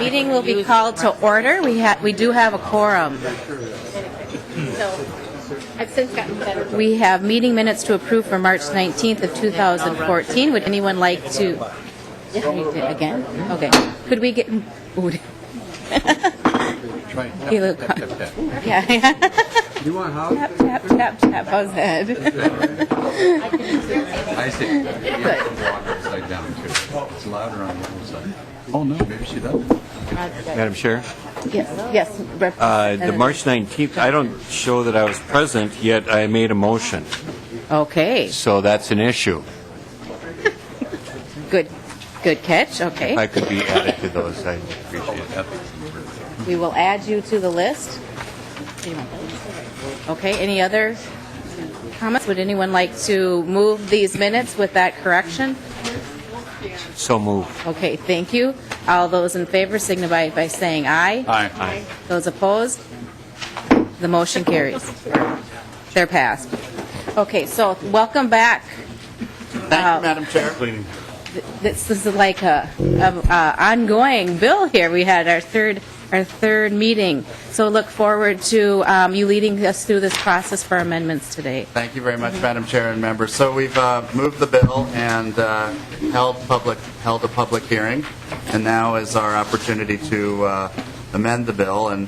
meeting will be called to order. We do have a quorum. I've since gotten better. We have meeting minutes to approve for March 19th of 2014. Would anyone like to? Again? Okay. Could we get? You look. Yeah. You want how? Tap, tap, tap, tap. How's that? I see. You have to walk upside down too. It's louder on the other side. Oh no, maybe she doesn't. Madam Chair, Yes. the March 19th, I don't show that I was present, yet I made a motion. Okay. So that's an issue. Good catch. Okay. If I could be added to those, I appreciate that. We will add you to the list. Okay, any other comments? Would anyone like to move these minutes with that correction? So moved. Okay, thank you. All those in favor signify by saying aye. Aye. Those opposed? The motion carries. They're passed. Okay, so welcome back. Thank you, Madam Chair. This is like a ongoing bill here. We had our third meeting. So look forward to you leading us through this process for amendments today. Thank you very much, Madam Chair and members. So we've moved the bill and held a public hearing, and now is our opportunity to amend the bill. And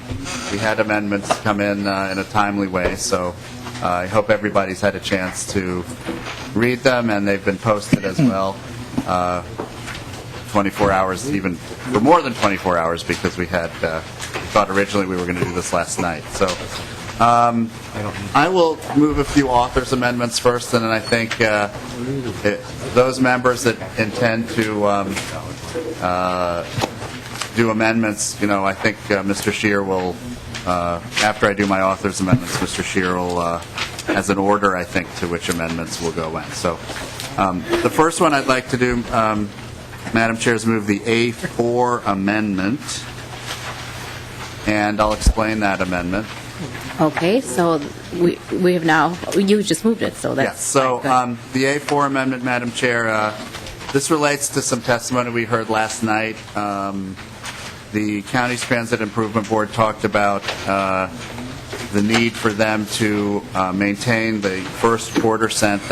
we had amendments come in a timely way. So I hope everybody's had a chance to read them, and they've been posted as well. 24 hours, even for more than 24 hours, because we thought originally we were going to do this last night. So I will move a few authors' amendments first, and then I think those members that intend to do amendments, I think Mr. Scheer will, after I do my authors' amendments, Mr. Scheer will, has an order, I think, to which amendments will go in. So the first one I'd like to do, Madam Chair, is move the A4 amendment, and I'll explain that amendment. Okay, so we have now, you just moved it, so that's... Yes, so the A4 amendment, Madam Chair, this relates to some testimony we heard last night. The County's Transit Improvement Board talked about the need for them to maintain the first quarter cent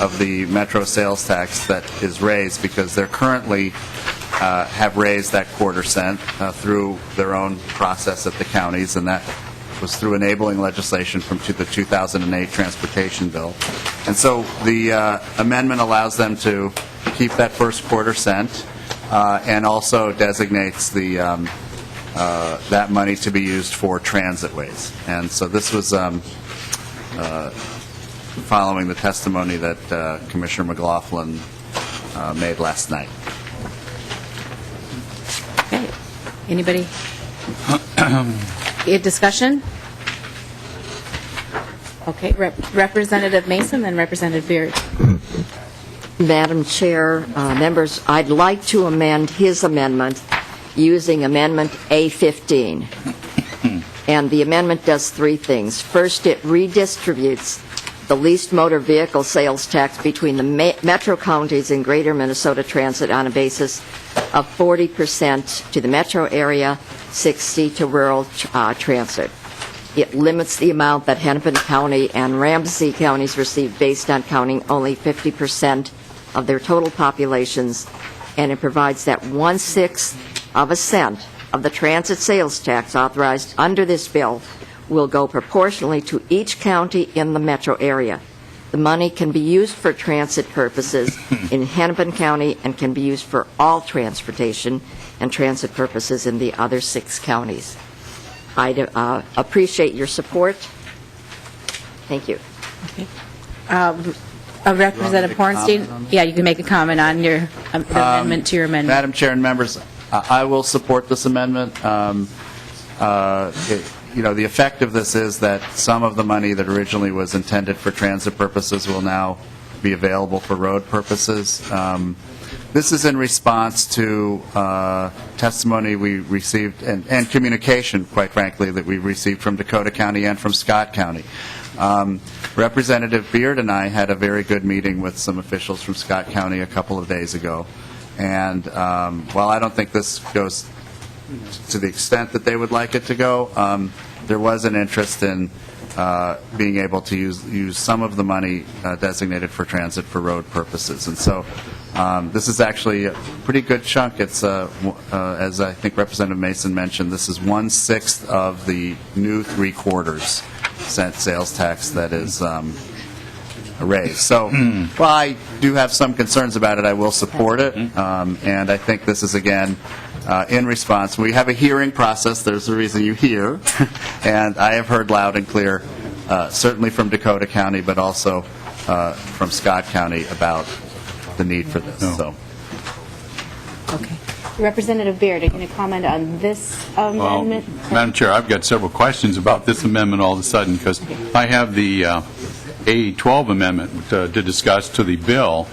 of the Metro sales tax that is raised, because they're currently have raised that quarter cent through their own process at the counties, and that was through enabling legislation from the 2008 transportation bill. And so the amendment allows them to keep that first quarter cent and also designates that money to be used for transitways. And so this was following the testimony that Commissioner McLaughlin made last night. Okay. Anybody? Discussion? Okay. Representative Mason, then Representative Beard. Madam Chair, members, I'd like to amend his amendment using Amendment A15. And the amendment does three things. First, it redistributes the leased motor vehicle sales tax between the metro counties and Greater Minnesota Transit on a basis of 40% to the metro area, 60% to rural transit. It limits the amount that Hennepin County and Ramsey counties receive based on counting only 50% of their total populations, and it provides that 1/6 of a cent of the transit sales tax authorized under this bill will go proportionally to each county in the metro area. The money can be used for transit purposes in Hennepin County and can be used for all transportation and transit purposes in the other 6 counties. I'd appreciate your support. Thank you. Okay. Representative Hornstein, you can make a comment on your amendment to your amendment. Madam Chair and members, I will support this amendment. The effect of this is that some of the money that originally was intended for transit purposes will now be available for road purposes. This is in response to testimony we received and communication, quite frankly, that we received from Dakota County and from Scott County. Representative Beard and I had a very good meeting with some officials from Scott County a couple of days ago. And while I don't think this goes to the extent that they would like it to go. There was an interest in being able to use some of the money designated for transit for road purposes. And so this is actually a pretty good chunk. It's, as I think Representative Mason mentioned, this is 1/6 of the new 3/4 cent sales tax that is raised. So while I do have some concerns about it, I will support it. And I think this is, again, in response. We have a hearing process. There's a reason you hear. And I have heard loud and clear, certainly from Dakota County, but also from Scott County, about the need for this. So. Okay. Representative Beard, are you going to comment on this amendment? Madam Chair, I've got several questions about this amendment all of a sudden, because I have the A12 amendment to discuss to the bill,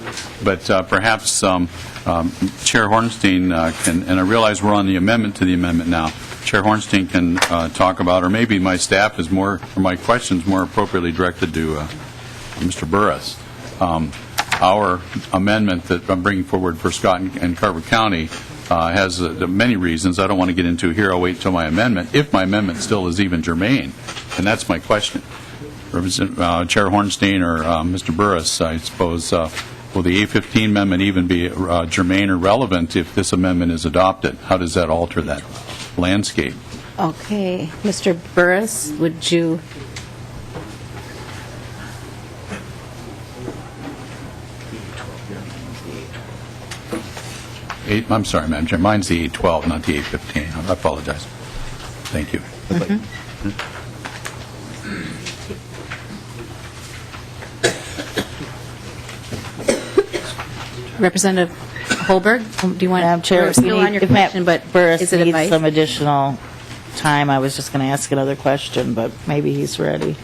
but perhaps Chair Hornstein can, and I realize we're on the amendment to the amendment now, Chair Hornstein can talk about, or maybe my staff is more, or my questions more appropriately directed to Mr. Burris. Our amendment that I'm bringing forward for Scott and Carver County has many reasons I don't want to get into here. I'll wait until my amendment, if my amendment still is even germane, and that's my question. Chair Hornstein or Mr. Burris, I suppose, will the A15 amendment even be germane or relevant if this amendment is adopted? How does that alter that landscape? Okay. Mr. Burris, would you? I'm sorry, Madam Chair. Mine's the A12, not the A15. I apologize. Thank you. Representative Holberg, do you want? Madam Chair, we're still on your question, but Burris is it needs advice? some additional time. I was just going to ask another question, but maybe he's ready.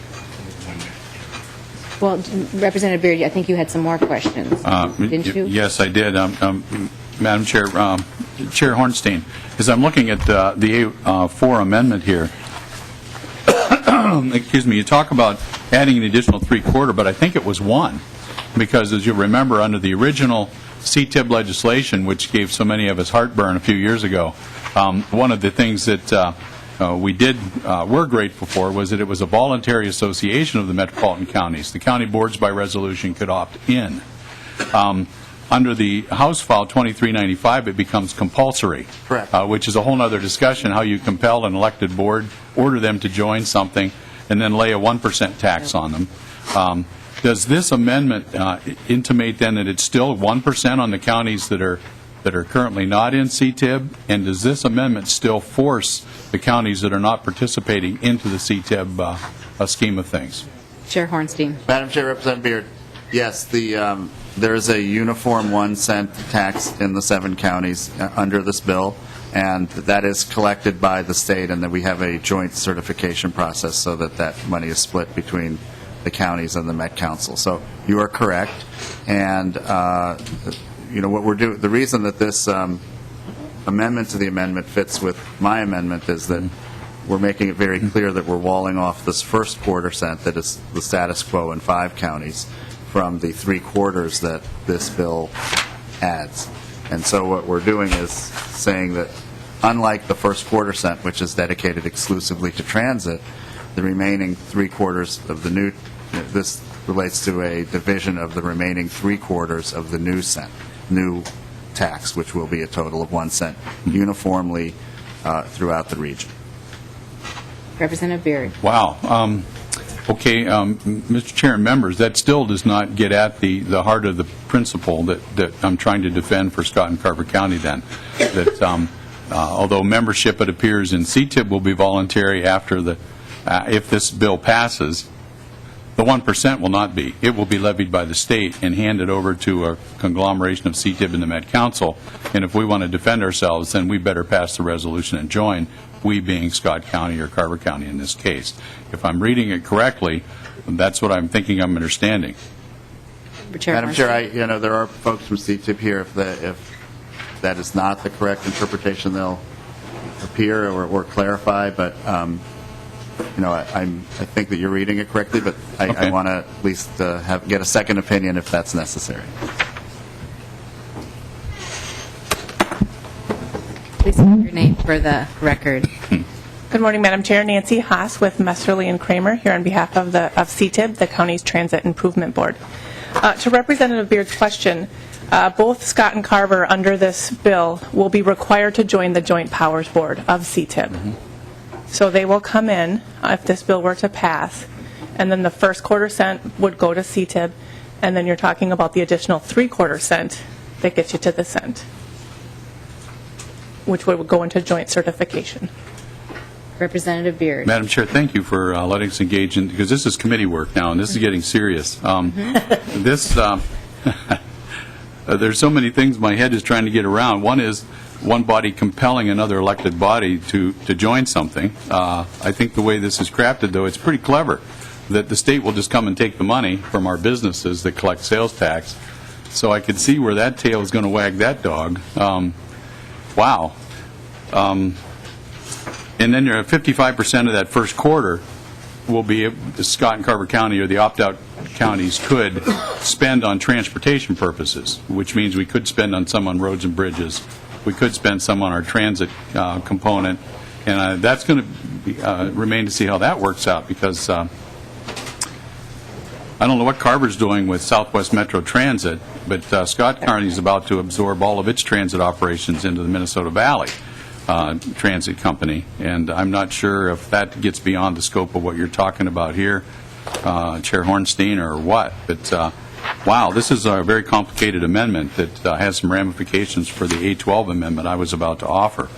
Well, Representative Beard, I think you had some more questions, didn't you? Yes, I did. Madam Chair, Chair Hornstein, as I'm looking at the A4 amendment here, excuse me, you talk about adding an additional 3/4, but I think it was 1, because as you remember, under the original CTIB legislation, which gave so many of us heartburn a few years ago, one of the things that we're grateful for was that it was a voluntary association of the metropolitan counties. The county boards by resolution could opt in. Under the House File 2395, it becomes compulsory. Correct. Which is a whole other discussion, how you compel an elected board, order them to join something, and then lay a 1% tax on them. Does this amendment intimate then that it's still 1% on the counties that are currently not in CTIB? And does this amendment still force the counties that are not participating into the CTIB scheme of things? Chair Hornstein. Madam Chair, Representative Beard, yes, there is a uniform 1-cent tax in the 7 counties under this bill, and that is collected by the state, and then we have a joint certification process so that money is split between the counties and the Met Council. So you are correct, and what we're doing, the reason that this amendment to the amendment fits with my amendment is that we're making it very clear that we're walling off this first 1/4 cent that is the status quo in 5 counties from the 3/4 that this bill adds. And so what we're doing is saying that unlike the first 1/4 cent, which is dedicated exclusively to transit, the remaining 3/4 of the new, this relates to a division of the remaining 3/4 of the new tax, which will be a total of 1 cent uniformly throughout the region. Representative Beard. Wow. Okay, Mr. Chair and members, that still does not get at the heart of the principle that I'm trying to defend for Scott and Carver County then. That although membership, it appears, in CTIB will be voluntary after if this bill passes, the 1% will not be. It will be levied by the state and handed over to a conglomeration of CTIB and the Met Council. And if we want to defend ourselves, then we better pass the resolution and join, we being Scott County or Carver County in this case. If I'm reading it correctly, that's what I'm thinking I'm understanding. Madam Chair, there are folks from CTIB here. If that is not the correct interpretation, they'll appear or clarify. But I think that you're reading it correctly. But I want to at least get a second opinion if that's necessary. Please your name for the record. Good morning, Madam Chair. Nancy Haas with Messerly and Kramer here on behalf of CTIB, the County's Transit Improvement Board. To Representative Beard's question, both Scott and Carver under this bill will be required to join the Joint Powers Board of CTIB. So they will come in if this bill were to pass, and then the first quarter cent would go to CTIB, and then you're talking about the additional 3/4 cent that gets you to the cent, which would go into joint certification. Representative Beard. Madam Chair, thank you for letting us engage in, because this is committee work now, and this is getting serious. There's so many things my head is trying to get around. One is one body compelling another elected body to join something. I think the way this is crafted, though, it's pretty clever, that the state will just come and take the money from our businesses that collect sales tax. So I could see where that tail is going to wag that dog. Wow. And then 55% of that first quarter will be, Scott and Carver County or the opt-out counties could spend on transportation purposes, which means we could spend on some on roads and bridges. We could spend some on our transit component. And that's going to remain to see how that works out, because I don't know what Carver's doing with Southwest Metro Transit, but Scott County is about to absorb all of its transit operations into the Minnesota Valley Transit Company, and I'm not sure if that gets beyond the scope of what you're talking about here, Chair Hornstein, or what. But wow, this is a very complicated amendment that has some ramifications for the A12 amendment I was about to offer.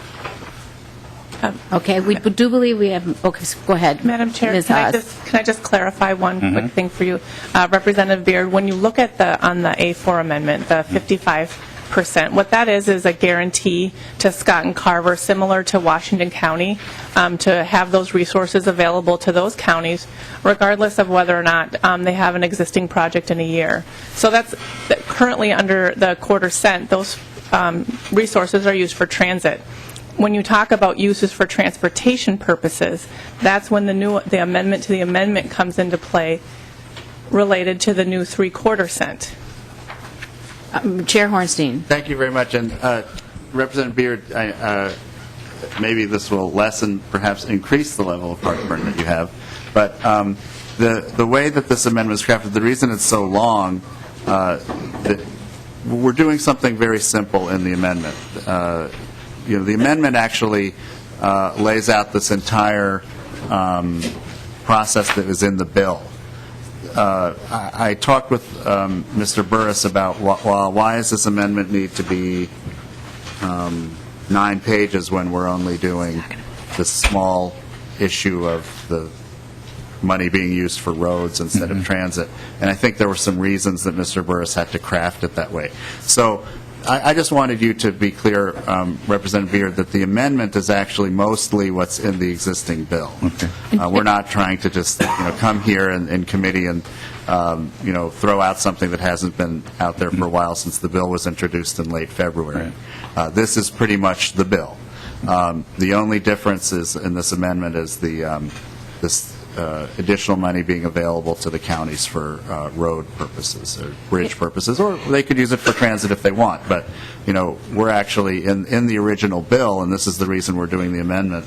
Okay, we do believe we have, okay, go ahead. Madam Chair, Ms. can Haas. I just clarify one quick thing for you? Representative Beard, when you look at on the A4 amendment, the 55%, what that is a guarantee to Scott and Carver, similar to Washington County, to have those resources available to those counties, regardless of whether or not they have an existing project in a year. So that's currently under the quarter cent, those resources are used for transit. When you talk about uses for transportation purposes, that's when the amendment to the amendment comes into play, related to the new 3/4 cent. Chair Hornstein. Thank you very much. And Representative Beard, maybe this will lessen, perhaps increase the level of heartburn that you have. But the way that this amendment is crafted, the reason it's so long, we're doing something very simple in the amendment. The amendment actually lays out this entire process that is in the bill. I talked with Mr. Burris about why does this amendment need to be 9 pages when we're only doing this small issue of the money being used for roads instead of transit. And I think there were some reasons that Mr. Burris had to craft it that way. So I just wanted you to be clear, Representative Beard, that the amendment is actually mostly what's in the existing bill. Okay. We're not trying to just come here in committee and throw out something that hasn't been out there for a while since the bill was introduced in late February. Right. This is pretty much the bill. The only difference is in this amendment is this additional money being available to the counties for road purposes or bridge purposes, or they could use it for transit if they want. But, we're actually, in the original bill, and this is the reason we're doing the amendment,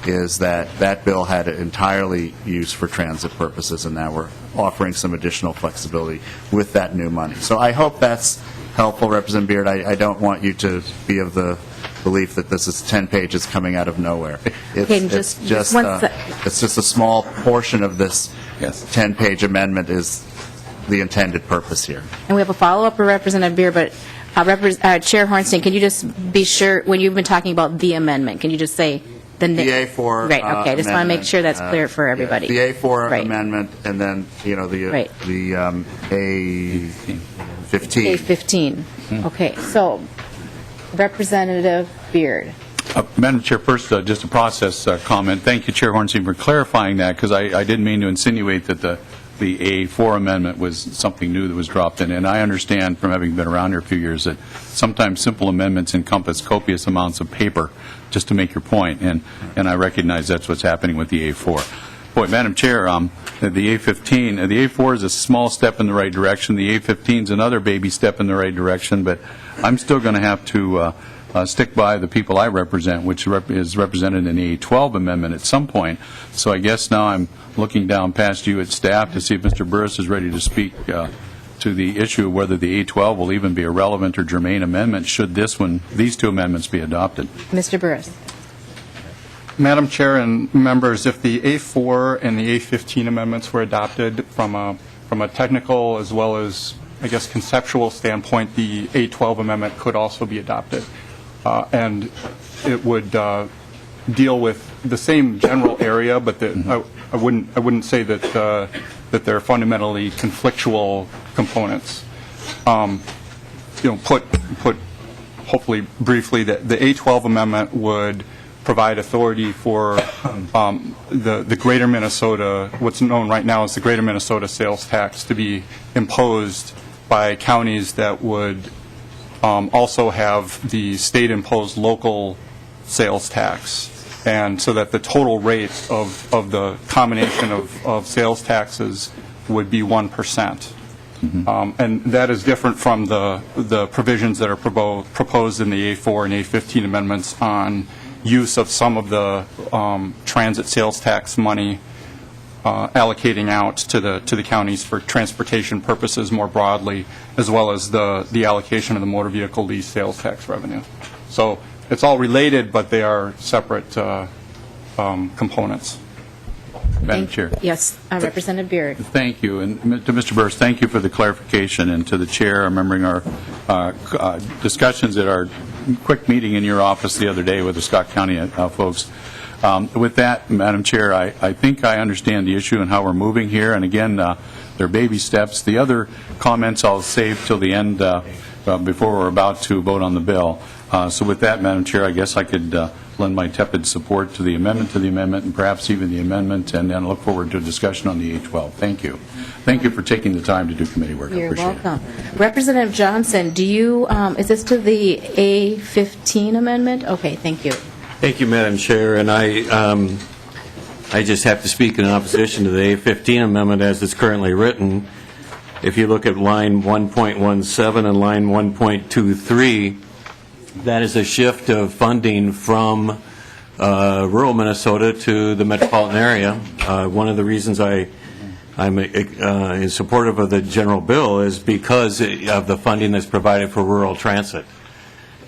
is that bill had it entirely used for transit purposes, and now we're offering some additional flexibility with that new money. So I hope that's helpful, Representative Beard. I don't want you to be of the belief that this is 10 pages coming out of nowhere. It's just a small portion of this 10-page amendment is the intended purpose here. And we have a follow-up for Representative Beard, but Chair Hornstein, can you just be sure, when you've been talking about the amendment, can you just say the name? The A4 Right, okay, I just want to make sure that's clear for everybody. The A4 right. amendment, and then, the A15. A15. Okay, so Representative Beard. Madam Chair, first, just a process comment. Thank you, Chair Hornstein, for clarifying that, because I didn't mean to insinuate that the A4 amendment was something new that was dropped in. And I understand from having been around here a few years that sometimes simple amendments encompass copious amounts of paper just to make your point, and I recognize that's what's happening with the A4. point, Madam Chair, the A15, the A4 is a small step in the right direction. The A15 is another baby step in the right direction, but I'm still going to have to stick by the people I represent, which is represented in the A12 amendment at some point. So I guess now I'm looking down past you at staff to see if Mr. Burris is ready to speak to the issue of whether the A12 will even be a relevant or germane amendment should these two amendments be adopted. Mr. Burris. Madam Chair and members, if the A4 and the A15 amendments were adopted from a technical as well as, I guess, conceptual standpoint, the A12 amendment could also be adopted. And it would deal with the same general area, but I wouldn't say that they're fundamentally conflictual components. Put hopefully briefly, that the A12 amendment would provide authority for the Greater Minnesota, what's known right now as the Greater Minnesota sales tax, to be imposed by counties that would also have the state-imposed local sales tax, and so that the total rate of the combination of sales taxes would be 1%. And that is different from the provisions that are proposed in the A4 and A15 amendments on use of some of the transit sales tax money allocating out to the counties for transportation purposes more broadly, as well as the allocation of the motor vehicle lease sales tax revenue. So it's all related, but they are separate components. Madam Chair. Yes, Representative Beard. Thank you. And to Mr. Burris, thank you for the clarification. And to the Chair, remembering our discussions at our quick meeting in your office the other day with the Scott County folks. With that, Madam Chair, I think I understand the issue and how we're moving here. And again, they're baby steps. The other comments I'll save till the end before we're about to vote on the bill. So with that, Madam Chair, I guess I could lend my tepid support to the amendment, and perhaps even the amendment, and then look forward to a discussion on the A12. Thank you. Thank you for taking the time to do committee work. I You're appreciate welcome. Representative Johnson, do you, is this to the A15 amendment? Okay, thank you. Thank you, Madam Chair, and I just have to speak in opposition to the A15 amendment as it's currently written. If you look at line 1.17 and line 1.23, that is a shift of funding from rural Minnesota to the metropolitan area. One of the reasons I'm in support of the general bill is because of the funding that's provided for rural transit.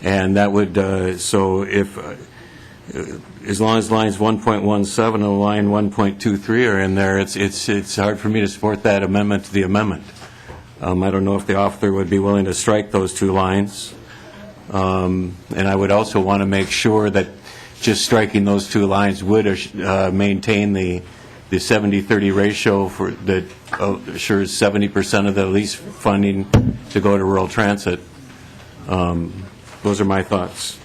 And that would, so if, as long as lines 1.17 and line 1.23 are in there, it's hard for me to support that amendment to the amendment. I don't know if the author would be willing to strike those two lines. And I would also want to make sure that just striking those two lines would maintain the 70-30 ratio that assures 70% of the lease funding to go to rural transit. Those are my thoughts.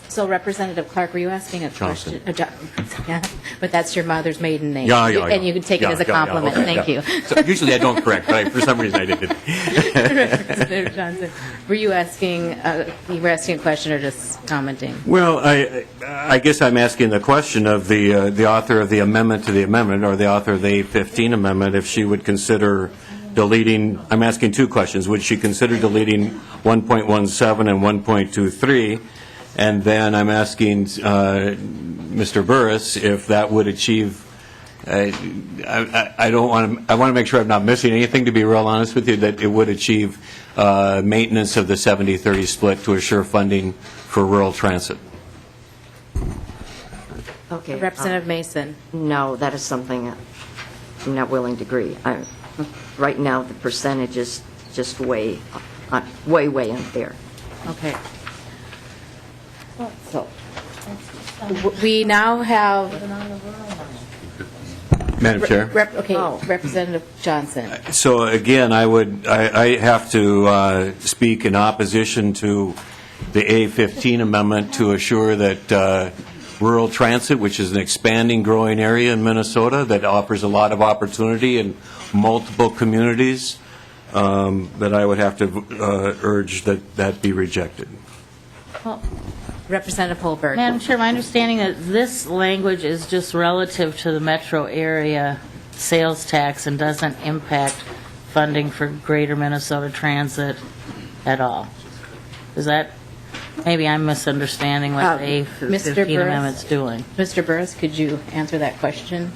So Representative Clark, were you asking a Johnson. question? Yeah, but that's your mother's maiden name. Yeah. And you can take it as a compliment. Okay, Thank you. So usually I don't correct, but for some reason I did. Representative Johnson, were you asking a question or just commenting? Well, I guess I'm asking the question of the author of the amendment to the amendment, or the author of the A15 amendment, if she would consider deleting. I'm asking two questions. Would she consider deleting 1.17 and 1.23? And then I'm asking Mr. Burris if that would achieve. I want to make sure I'm not missing anything. To be real honest with you, that it would achieve maintenance of the 70-30 split to assure funding for rural transit. Okay. Representative Mason. No, that is something I'm not willing to agree. Right now, the percentage is just way unfair. Okay. So, we now have, Madam Chair. Representative Johnson. So again, I have to speak in opposition to the A15 amendment to assure that rural transit, which is an expanding, growing area in Minnesota that offers a lot of opportunity in multiple communities, that I would have to urge that be rejected. Well, Representative Holberg. Madam Chair, my understanding that this language is just relative to the metro area sales tax and doesn't impact funding for Greater Minnesota Transit at all. Is that, maybe I'm misunderstanding what the Mr. A15 Burris? amendment's doing. Mr. Burris, could you answer that question?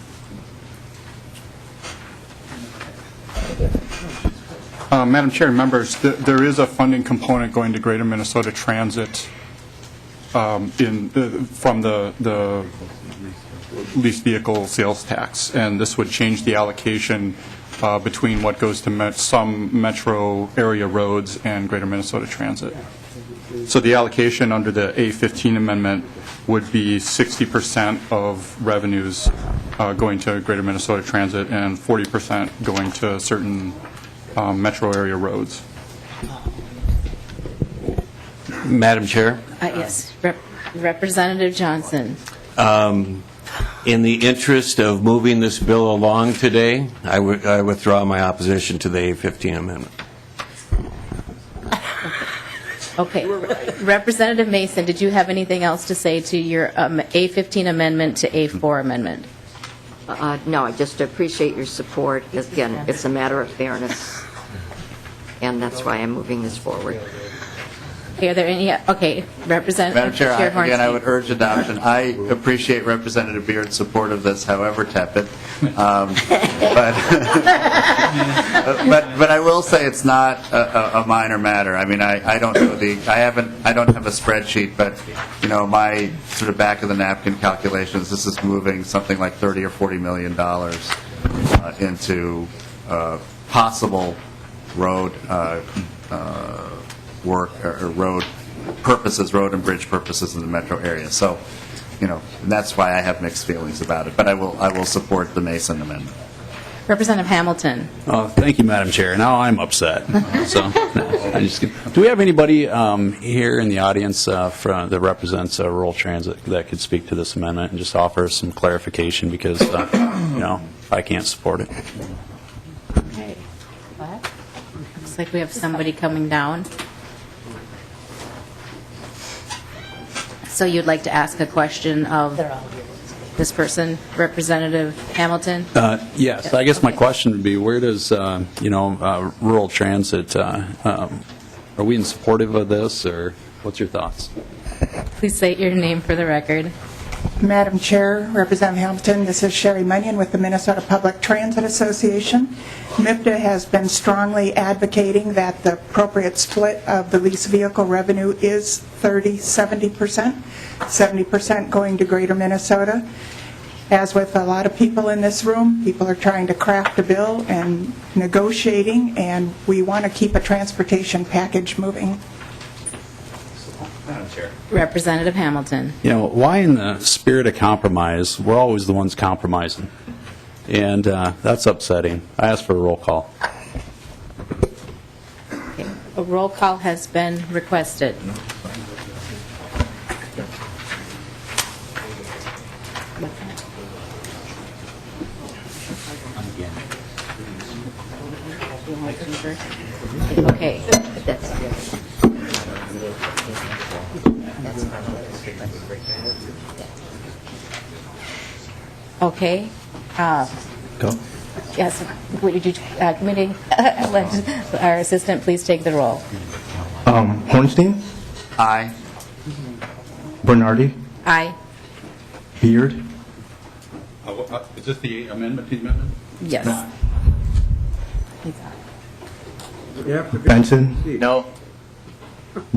Madam Chair, members, there is a funding component going to Greater Minnesota Transit from the leased vehicle sales tax, and this would change the allocation between what goes to some metro area roads and Greater Minnesota Transit. So the allocation under the A15 amendment would be 60% of revenues going to Greater Minnesota Transit and 40% going to certain metro area roads. Madam Chair? Yes. Representative Johnson. In the interest of moving this bill along today, I withdraw my opposition to the A15 amendment. Okay. Representative Mason, did you have anything else to say to your A15 amendment to A4 amendment? No, I just appreciate your support. Again, it's a matter of fairness, and that's why I'm moving this forward. Okay, are there any, okay, Representative Madam Chair, again, I Hornstein. would urge adoption. I appreciate Representative Beard's support of this, however tepid. But I will say it's not a minor matter. I mean, I don't know I don't have a spreadsheet, but my sort of back of the napkin calculations, this is moving something like $30 or $40 million into possible road work or road purposes, road and bridge purposes in the metro area. So, and that's why I have mixed feelings about it. But I will support the Mason amendment. Representative Hamilton. Oh, thank you, Madam Chair. Now I'm upset. So, do we have anybody here in the audience that represents rural transit that could speak to this amendment and just offer some clarification because, I can't support it. Okay. Looks like we have somebody coming down. So you'd like to ask a question of this person, Representative Hamilton? Yes. I guess my question would be, where does, rural transit, are we in supportive of this, or what's your thoughts? Please state your name for the record. Madam Chair, Representative Hamilton, this is Sherry Munyon with the Minnesota Public Transit Association. MIPTA has been strongly advocating that the appropriate split of the lease vehicle revenue is 30-70%, 70% going to Greater Minnesota. As with a lot of people in this room, people are trying to craft a bill and negotiating, and we want to keep a transportation package moving. Madam Chair. Representative Hamilton. Why in the spirit of compromise, we're always the ones compromising? And that's upsetting. I ask for a roll call. Okay. A roll call has been requested. Okay. Okay. Go. Yes. Would you, committee, let our assistant please take the roll. Hornstein, Aye. Bernardi, Aye. Beard, Is this the amendment to the amendment? Yes. Benson, No.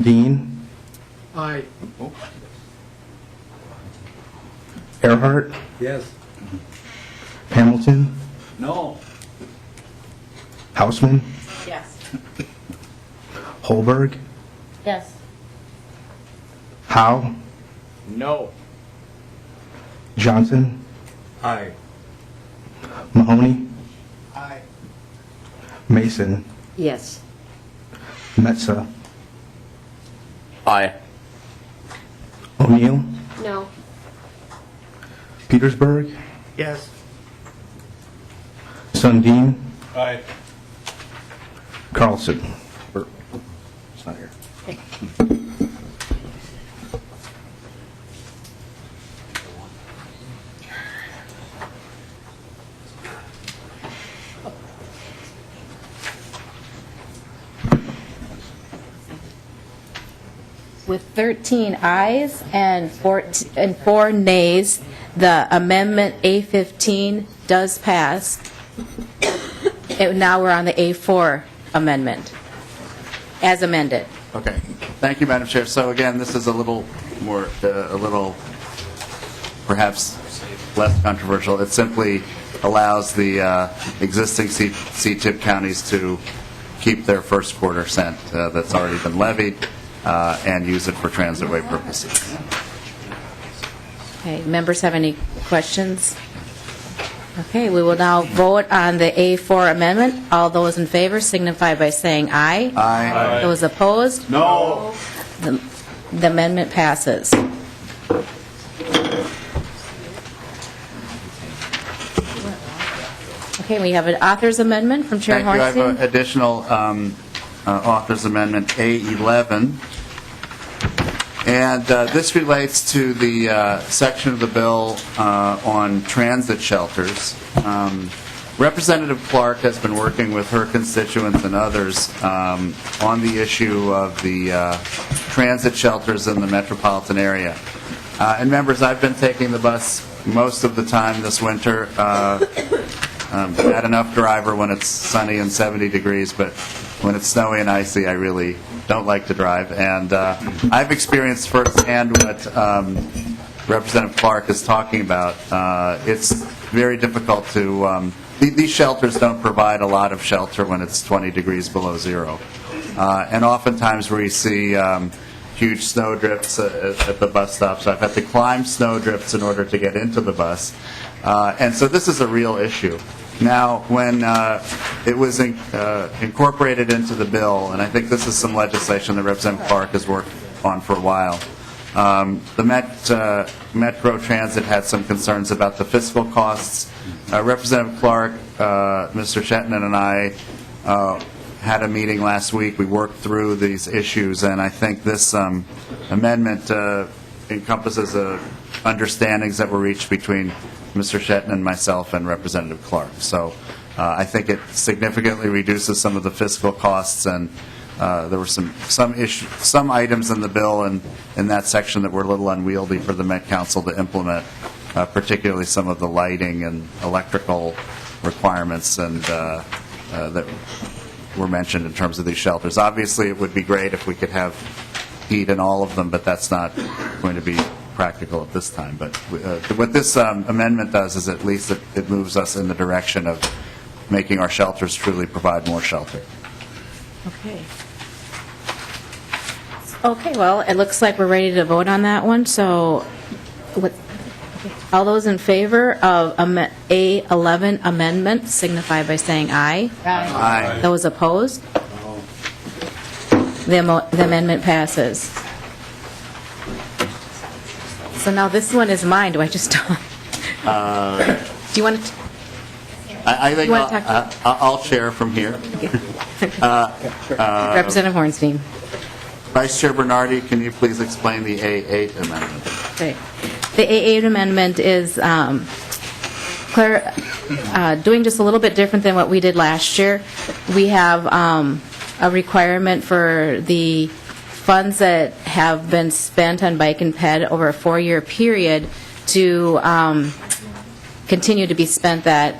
Dean, Aye. Earhart, Yes. Hamilton, No. Hausman, Yes. Holberg, Yes. Howe, No. Johnson, Aye. Mahoney, Aye. Mason, Yes. Metza, Aye. O'Neill, No. Petersburg, Yes. Sundin, Aye. Carlson. It's not here. With 13 ayes and 4 nays, the amendment A15 does pass. Now we're on the A4 amendment, as amended. Okay. Thank you, Madam Chair. So again, this is a little more, a little perhaps less controversial. It simply allows the existing C-tip counties to keep their first quarter cent that's already been levied and use it for transitway purposes. Okay, members have any questions? Okay, we will now vote on the A4 amendment. All those in favor signify by saying aye. Aye. Those opposed? No. The amendment passes. Okay, we have an author's amendment from Chair Thank you. I have Hornstein. an additional author's amendment A11. And this relates to the section of the bill on transit shelters. Representative Clark has been working with her constituents and others on the issue of the transit shelters in the metropolitan area. And members, I've been taking the bus most of the time this winter. Bad enough driver when it's sunny and 70 degrees, but when it's snowy and icy, I really don't like to drive. And I've experienced firsthand what Representative Clark is talking about. It's very difficult to, these shelters don't provide a lot of shelter when it's 20 degrees below zero. And oftentimes we see huge snow drifts at the bus stops. I've had to climb snow drifts in order to get into the bus. And so this is a real issue. Now, when it was incorporated into the bill, and I think this is some legislation that Representative Clark has worked on for a while, the Metro Transit had some concerns about the fiscal costs. Representative Clark, Mr. Shetland, and I had a meeting last week. We worked through these issues, and I think this amendment encompasses understandings that were reached between Mr. Shetland, myself, and Representative Clark. So I think it significantly reduces some of the fiscal costs, and there were some items in the bill and in that section that were a little unwieldy for the Met Council to implement, particularly some of the lighting and electrical requirements and that were mentioned in terms of these shelters. Obviously, it would be great if we could have heat in all of them, but that's not going to be practical at this time. But what this amendment does is at least it moves us in the direction of making our shelters truly provide more shelter. Okay. Okay, well, it looks like we're ready to vote on that one. So all those in favor of A11 amendment signify by saying aye. Aye. Those opposed? The amendment passes. So now this one is mine. Do I just... Do you want to... I think You wanna talk I'll chair from here. Representative Hornstein. Vice Chair Bernardi, can you please explain the A8 amendment? Okay. The A8 amendment is doing just a little bit different than what we did last year. We have a requirement for the funds that have been spent on bike and ped over a 4-year period to continue to be spent that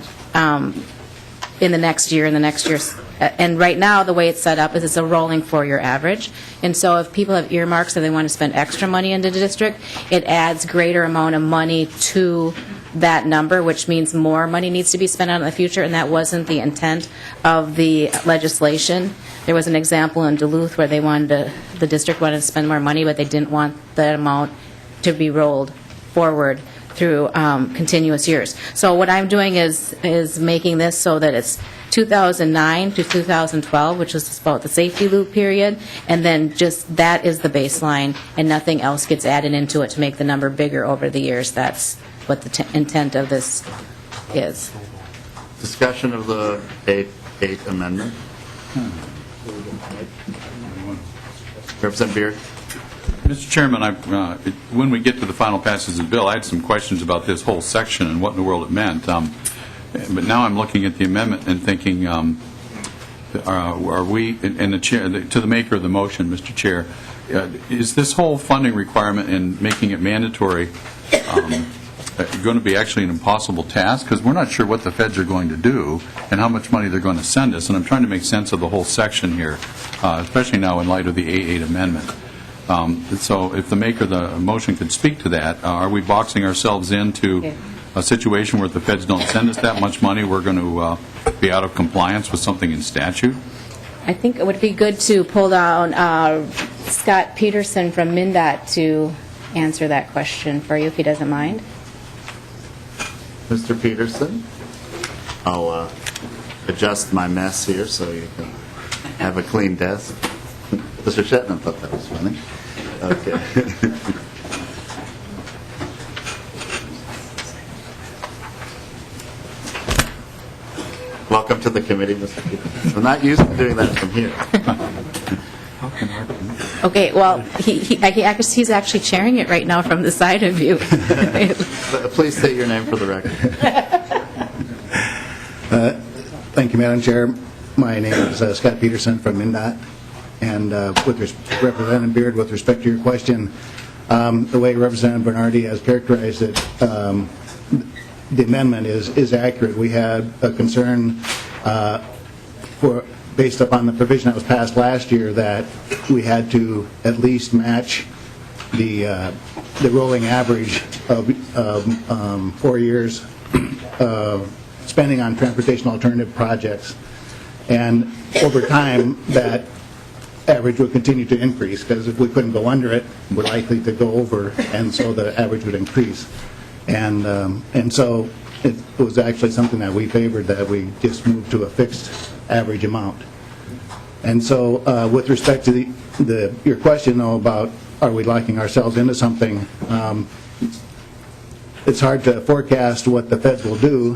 in the next year and the next year. And right now, the way it's set up is it's a rolling 4-year average. And so if people have earmarks and they want to spend extra money into the district, it adds greater amount of money to that number, which means more money needs to be spent on in the future, and that wasn't the intent of the legislation. There was an example in Duluth where the district wanted to spend more money, but they didn't want that amount to be rolled forward through continuous years. So what I'm doing is making this so that it's 2009 to 2012, which is about the safety loop period, and then just that is the baseline, and nothing else gets added into it to make the number bigger over the years. That's what the intent of this is. Discussion of the A8 amendment. Representative Beard. Mr. Chairman, when we get to the final passage of the bill, I had some questions about this whole section and what in the world it meant. But now I'm looking at the amendment and thinking, are we, and the chair, to the maker of the motion, Mr. Chair, is this whole funding requirement and making it mandatory going to be actually an impossible task? Because we're not sure what the feds are going to do and how much money they're going to send us, and I'm trying to make sense of the whole section here, especially now in light of the A8 amendment. So if the maker of the motion could speak to that, are we boxing ourselves into a situation where if the feds don't send us that much money, we're going to be out of compliance with something in statute? I think it would be good to pull down Scott Peterson from MnDOT to answer that question for you, if he doesn't mind. Mr. Peterson, I'll adjust my mess here so you can have a clean desk. Mr. Shetland thought that was funny. Okay. Welcome to the committee, Mr. Peterson. I'm not used to doing that from here. Okay, well, he's actually chairing it right now from the side of you. Please state your name for the record. Thank you, Madam Chair. My name is Scott Peterson from MnDOT. And with Representative Beard, with respect to your question, the way Representative Bernardi has characterized it, the amendment is accurate. We had a concern based upon the provision that was passed last year that we had to at least match the rolling average of 4 years spending on transportation alternative projects. And over time, that average would continue to increase, because if we couldn't go under it, we're likely to go over, and so the average would increase. And so it was actually something that we favored, that we just moved to a fixed average amount. And so with respect to your question, though, about are we locking ourselves into something, it's hard to forecast what the feds will do.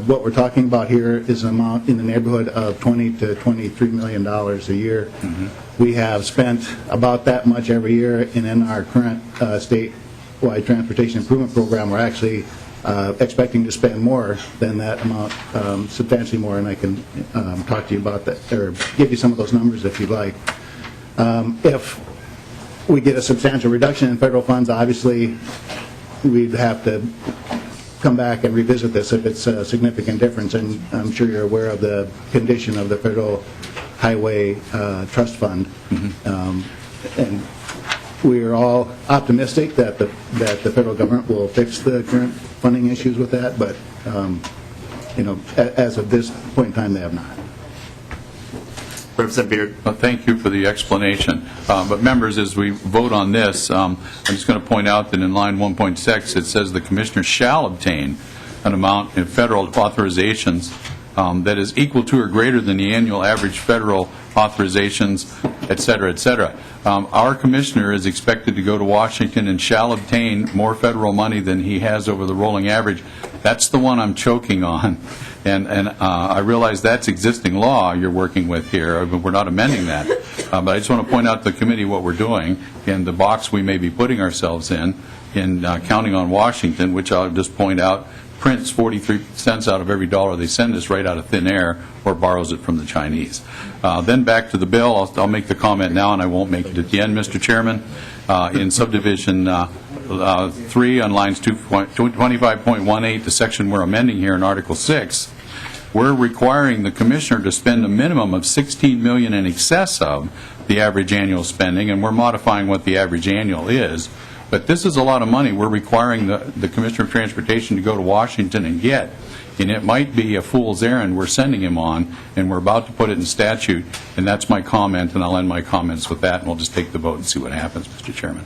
What we're talking about here is an amount in the neighborhood of $20 to $23 million a year. We have spent about that much every year, and in our current statewide transportation improvement program, we're actually expecting to spend more than that amount, substantially more, and I can talk to you about that, or give you some of those numbers if you'd like. If we get a substantial reduction in federal funds, obviously we'd have to come back and revisit this if it's a significant difference, and I'm sure you're aware of the condition of the Federal Highway Trust Fund. And we are all optimistic that the federal government will fix the current funding issues with that, but as of this point in time, they have not. Representative Beard. Thank you for the explanation. But members, as we vote on this, I'm just going to point out that in line 1.6, it says the commissioner shall obtain an amount in federal authorizations that is equal to or greater than the annual average federal authorizations, et cetera, et cetera. Our commissioner is expected to go to Washington and shall obtain more federal money than he has over the rolling average. That's the one I'm choking on. And I realize that's existing law you're working with here, but we're not amending that. But I just want to point out to the committee what we're doing and the box we may be putting ourselves in counting on Washington, which I'll just point out prints 43 cents out of every dollar they send us right out of thin air, or borrows it from the Chinese. Then back to the bill. I'll make the comment now, and I won't make it at the end, Mr. Chairman. In subdivision 3 on lines 25.18, the section we're amending here in Article 6, we're requiring the commissioner to spend a minimum of $16 million in excess of the average annual spending, and we're modifying what the average annual is. But this is a lot of money we're requiring the Commissioner of Transportation to go to Washington and get. And it might be a fool's errand we're sending him on, and we're about to put it in statute. And that's my comment, and I'll end my comments with that, and we'll just take the vote and see what happens, Mr. Chairman.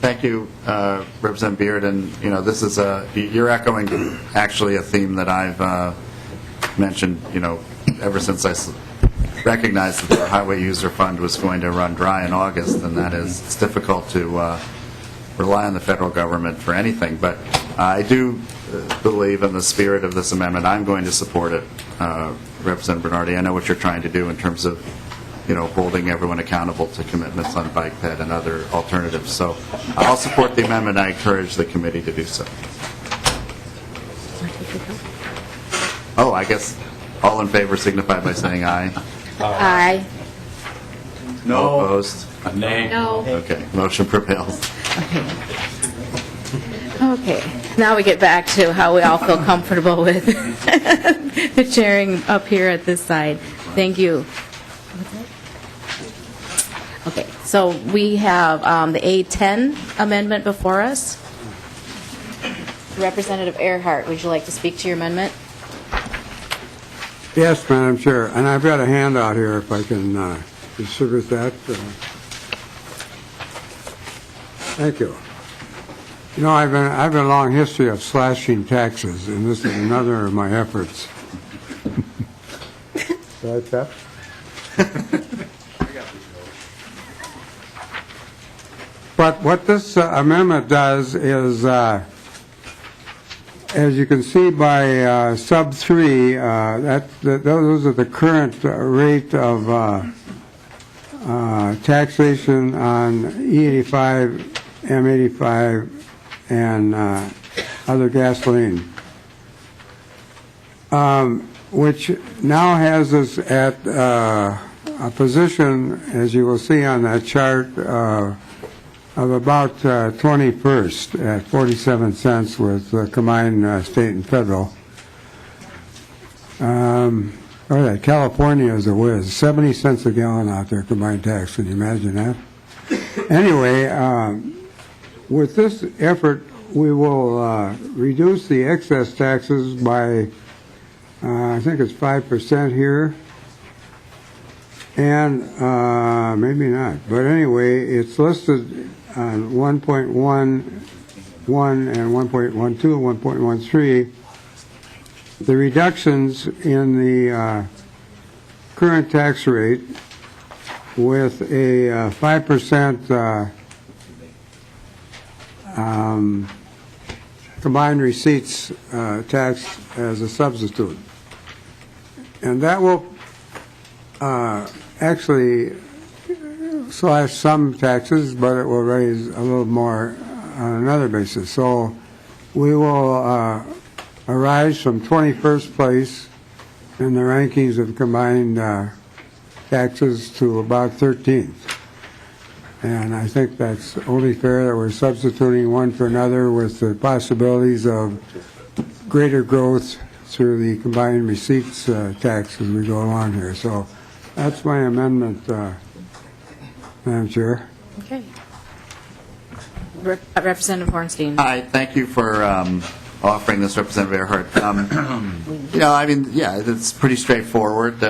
Thank you, Representative Beard. And, this is you're echoing actually a theme that I've mentioned, ever since I recognized that the Highway User Fund was going to run dry in August, and that is, it's difficult to rely on the federal government for anything. But I do believe in the spirit of this amendment. I'm going to support it, Representative Bernardi. I know what you're trying to do in terms of, holding everyone accountable to commitments on bike ped and other alternatives. So I'll support the amendment. I encourage the committee to do so. Oh, I guess All in favor signify by saying aye. Aye. No opposed? Nay. No. Okay, motion prevails. Okay, now we get back to how we all feel comfortable with the chairing up here at this side. Thank you. Okay, so we have the A10 amendment before us. Representative Earhart, would you like to speak to your amendment? Yes, Madam Chair, and I've got a handout here if I can distribute that. Thank you. You know, I've a long history of slashing taxes, and this is another of my efforts. Right, Pep? But what this amendment does is, as you can see by sub 3, those are the current rate of taxation on E85, M85, and other gasoline, which now has us at a position, as you will see on that chart, of about 21st at 47 cents with combined state and federal. California is a whiz, 70 cents a gallon out there combined tax. Can you imagine that? Anyway, with this effort, we will reduce the excess taxes by, I think it's 5% here, and maybe not. But anyway, it's listed on 1.11 and 1.12, 1.13. The reductions in the current tax rate with a 5% combined receipts tax as a substitute. And that will actually slash some taxes, but it will raise a little more on another basis. So we will arise from 21st place in the rankings of combined taxes to about 13th. And I think that's only fair that we're substituting one for another with the possibilities of greater growth through the combined receipts tax as we go along here. So that's my amendment, Madam Chair. Okay. Representative Hornstein. Hi, thank you for offering this, Representative Earhart. You know, I mean, yeah, it's pretty straightforward.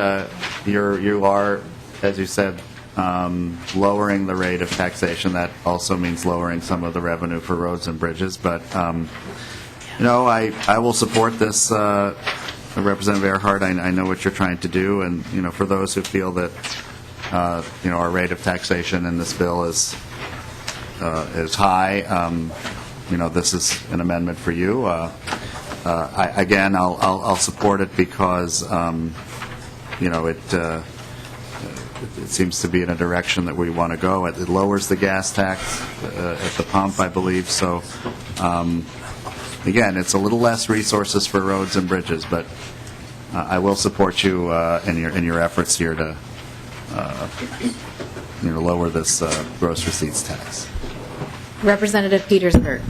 You are, as you said, lowering the rate of taxation. That also means lowering some of the revenue for roads and bridges. But, you know, I will support this, Representative Earhart. I know what you're trying to do. And, you know, for those who feel that, you know, our rate of taxation in this bill is high, you know, this is an amendment for you. Again, I'll support it because, you know, it seems to be in a direction that we want to go. It lowers the gas tax at the pump, I believe. So, again, it's a little less resources for roads and bridges, but I will support you in your efforts here to you know, lower this gross receipts tax. Representative Petersburg.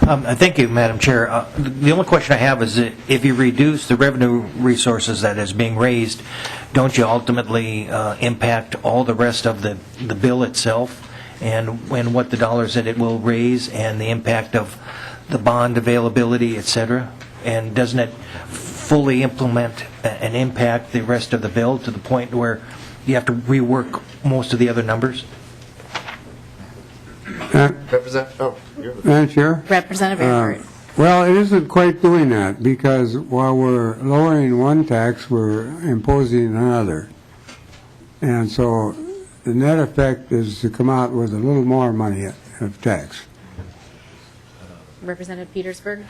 Thank you, Madam Chair. The only question I have is that if you reduce the revenue resources that is being raised, don't you ultimately impact all the rest of the bill itself and what the dollars that it will raise and the impact of the bond availability, et cetera? And doesn't it fully implement and impact the rest of the bill to the point where you have to rework most of the other numbers? Madam Chair? Representative Earhart. Well, it isn't quite doing that because while we're lowering one tax, we're imposing another. And so the net effect is to come out with a little more money of tax. Representative Petersburg.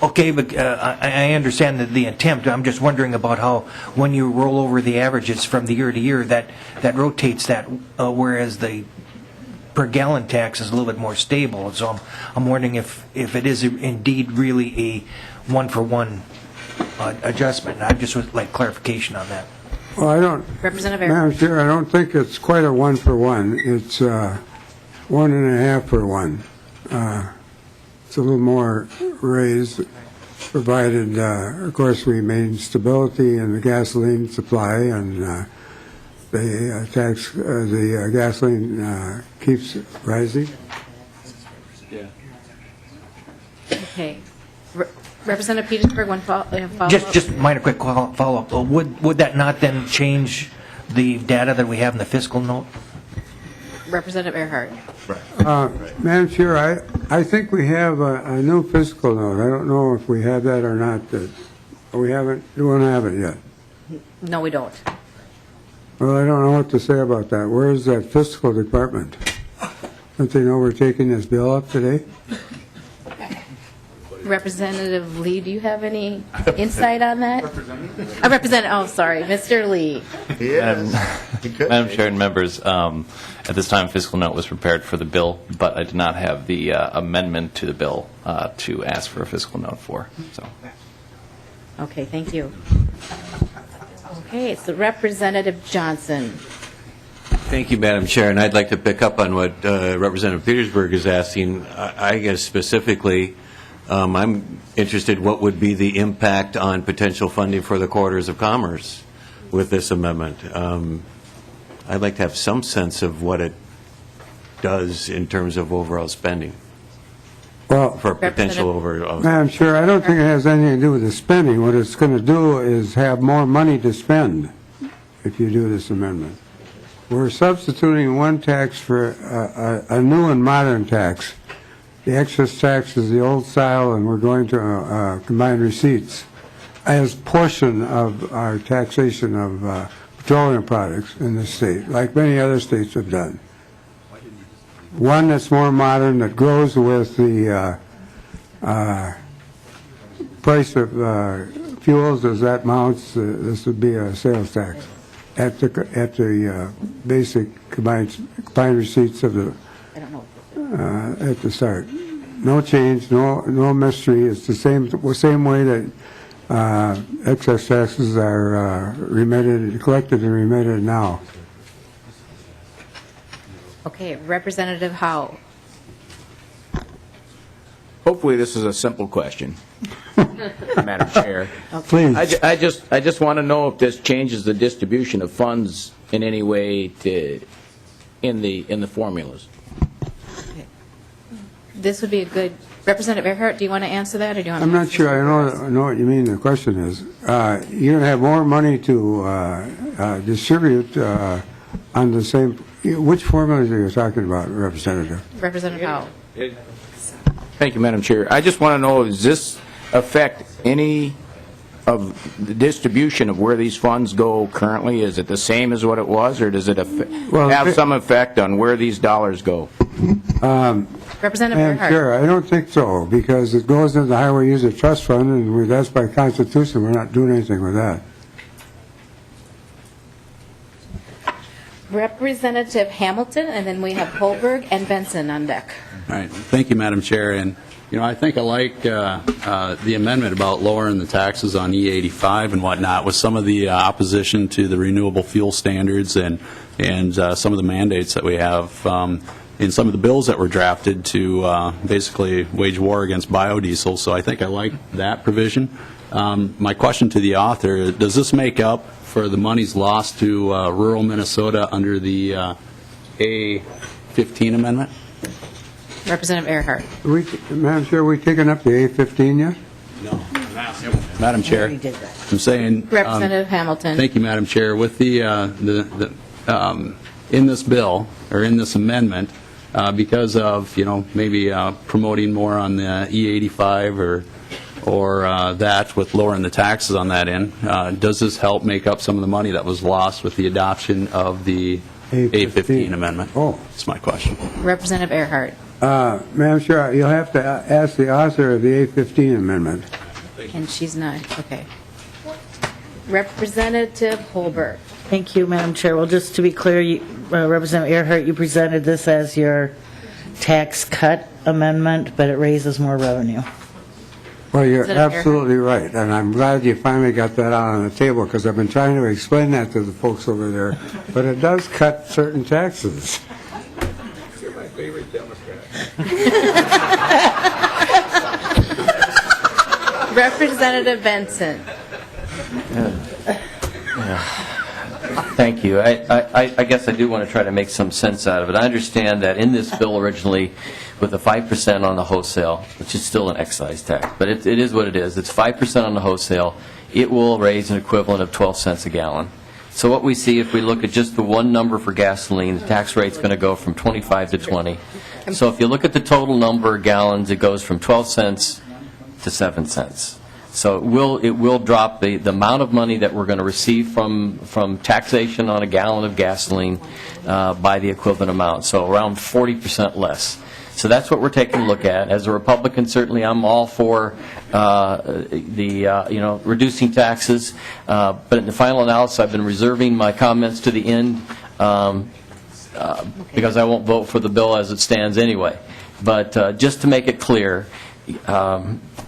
Okay, but I understand the attempt. I'm just wondering about how, when you roll over the averages from the year to year, that rotates that, whereas the per gallon tax is a little bit more stable. So I'm wondering if it is indeed really a one-for-one adjustment. I just would like clarification on that. Well, I don't, Representative Madam Earhart. Chair, I don't think it's quite a 1-for-1. It's 1.5 for 1. It's a little more raised, provided, of course, we maintain stability in the gasoline supply, and the gasoline keeps rising. Okay. Representative Petersburg, one follow-up. Just minor quick follow-up. Would that not then change the data that we have in the fiscal note? Representative Earhart. Madam Chair, I think we have a new fiscal note. I don't know if we have that or not. We don't have it yet. No, we don't. Well, I don't know what to say about that. Where is that fiscal department? Don't they know we're taking this bill up today? Representative Lee, do you have any insight on that? Representative, sorry, Mr. Lee. He is. Madam Chair and members, at this time, fiscal note was prepared for the bill, but I did not have the amendment to the bill to ask for a fiscal note for. So, Okay, thank you. Okay, so Representative Johnson. Thank you, Madam Chair, and I'd like to pick up on what Representative Petersburg is asking. I guess specifically, I'm interested what would be the impact on potential funding for the corridors of commerce with this amendment. I'd like to have some sense of what it does in terms of overall spending. Well, for potential overall. Madam Chair, I don't think it has anything to do with the spending. What it's going to do is have more money to spend if you do this amendment. We're substituting one tax for a new and modern tax. The excess tax is the old style, and we're going to combine receipts as portion of our taxation of petroleum products in this state, like many other states have done. One that's more modern, that grows with the price of fuels as that mounts. This would be a sales tax at the basic combined receipts of the at the start. No change, no mystery. It's the same way that excess taxes are collected and remitted now. Okay, Representative Howe. Hopefully, this is a simple question, Madam Chair. Please. I just want to know if this changes the distribution of funds in any way in the formulas. This would be a good, Representative Earhart, do you want to answer that, or do you want I'm to? not sure I know what you mean. The question is, you're going to have more money to distribute on the same. Which formulas are you talking about, Representative? Representative Howe. Thank you, Madam Chair. I just want to know, does this affect any of the distribution of where these funds go currently? Is it the same as what it was, or does it have some effect on where these dollars go? Representative Earhart. Sure, I don't think so, because it goes into the Highway User Trust Fund, and that's by Constitution. We're not doing anything with that. Representative Hamilton, and then we have Holberg and Benson on deck. All right. Thank you, Madam Chair. And, I think I like the amendment about lowering the taxes on E85 and whatnot with some of the opposition to the renewable fuel standards and some of the mandates that we have in some of the bills that were drafted to basically wage war against biodiesel. So I think I like that provision. My question to the author, does this make up for the monies lost to rural Minnesota under the A15 amendment? Representative Earhart. Madam Chair, are we taking up the A15 yet? No. Madam Chair, I'm saying... Representative Hamilton. Thank you, Madam Chair. With the in this bill, or in this amendment, because of, maybe promoting more on the E85 or that with lowering the taxes on that end, does this help make up some of the money that was lost with the adoption of the A15 amendment? Oh. That's my question. Representative Earhart. Madam Chair, you'll have to ask the author of the A15 amendment. And she's not, okay. Representative Holberg. Thank you, Madam Chair. Well, just to be clear, Representative Earhart, you presented this as your tax cut amendment, but it raises more revenue. Well, you're Is it a fair- absolutely right, and I'm glad you finally got that out on the table, because I've been trying to explain that to the folks over there, but it does cut certain taxes. You're my favorite Democrat. Representative Benson. Thank you. I guess I do want to try to make some sense out of it. I understand that in this bill originally, with the 5% on the wholesale, which is still an excise tax, but it is what it is. It's 5% on the wholesale. It will raise an equivalent of 12 cents a gallon. So what we see, if we look at just the one number for gasoline, the tax rate's going to go from 25 to 20. So if you look at the total number of gallons, it goes from 12 cents to 7 cents. So it will drop the amount of money that we're going to receive from taxation on a gallon of gasoline by the equivalent amount, so around 40% less. So that's what we're taking a look at. As a Republican, certainly I'm all for reducing taxes, but in the final analysis, I've been reserving my comments to the end because I won't vote for the bill as it stands anyway. But just to make it clear,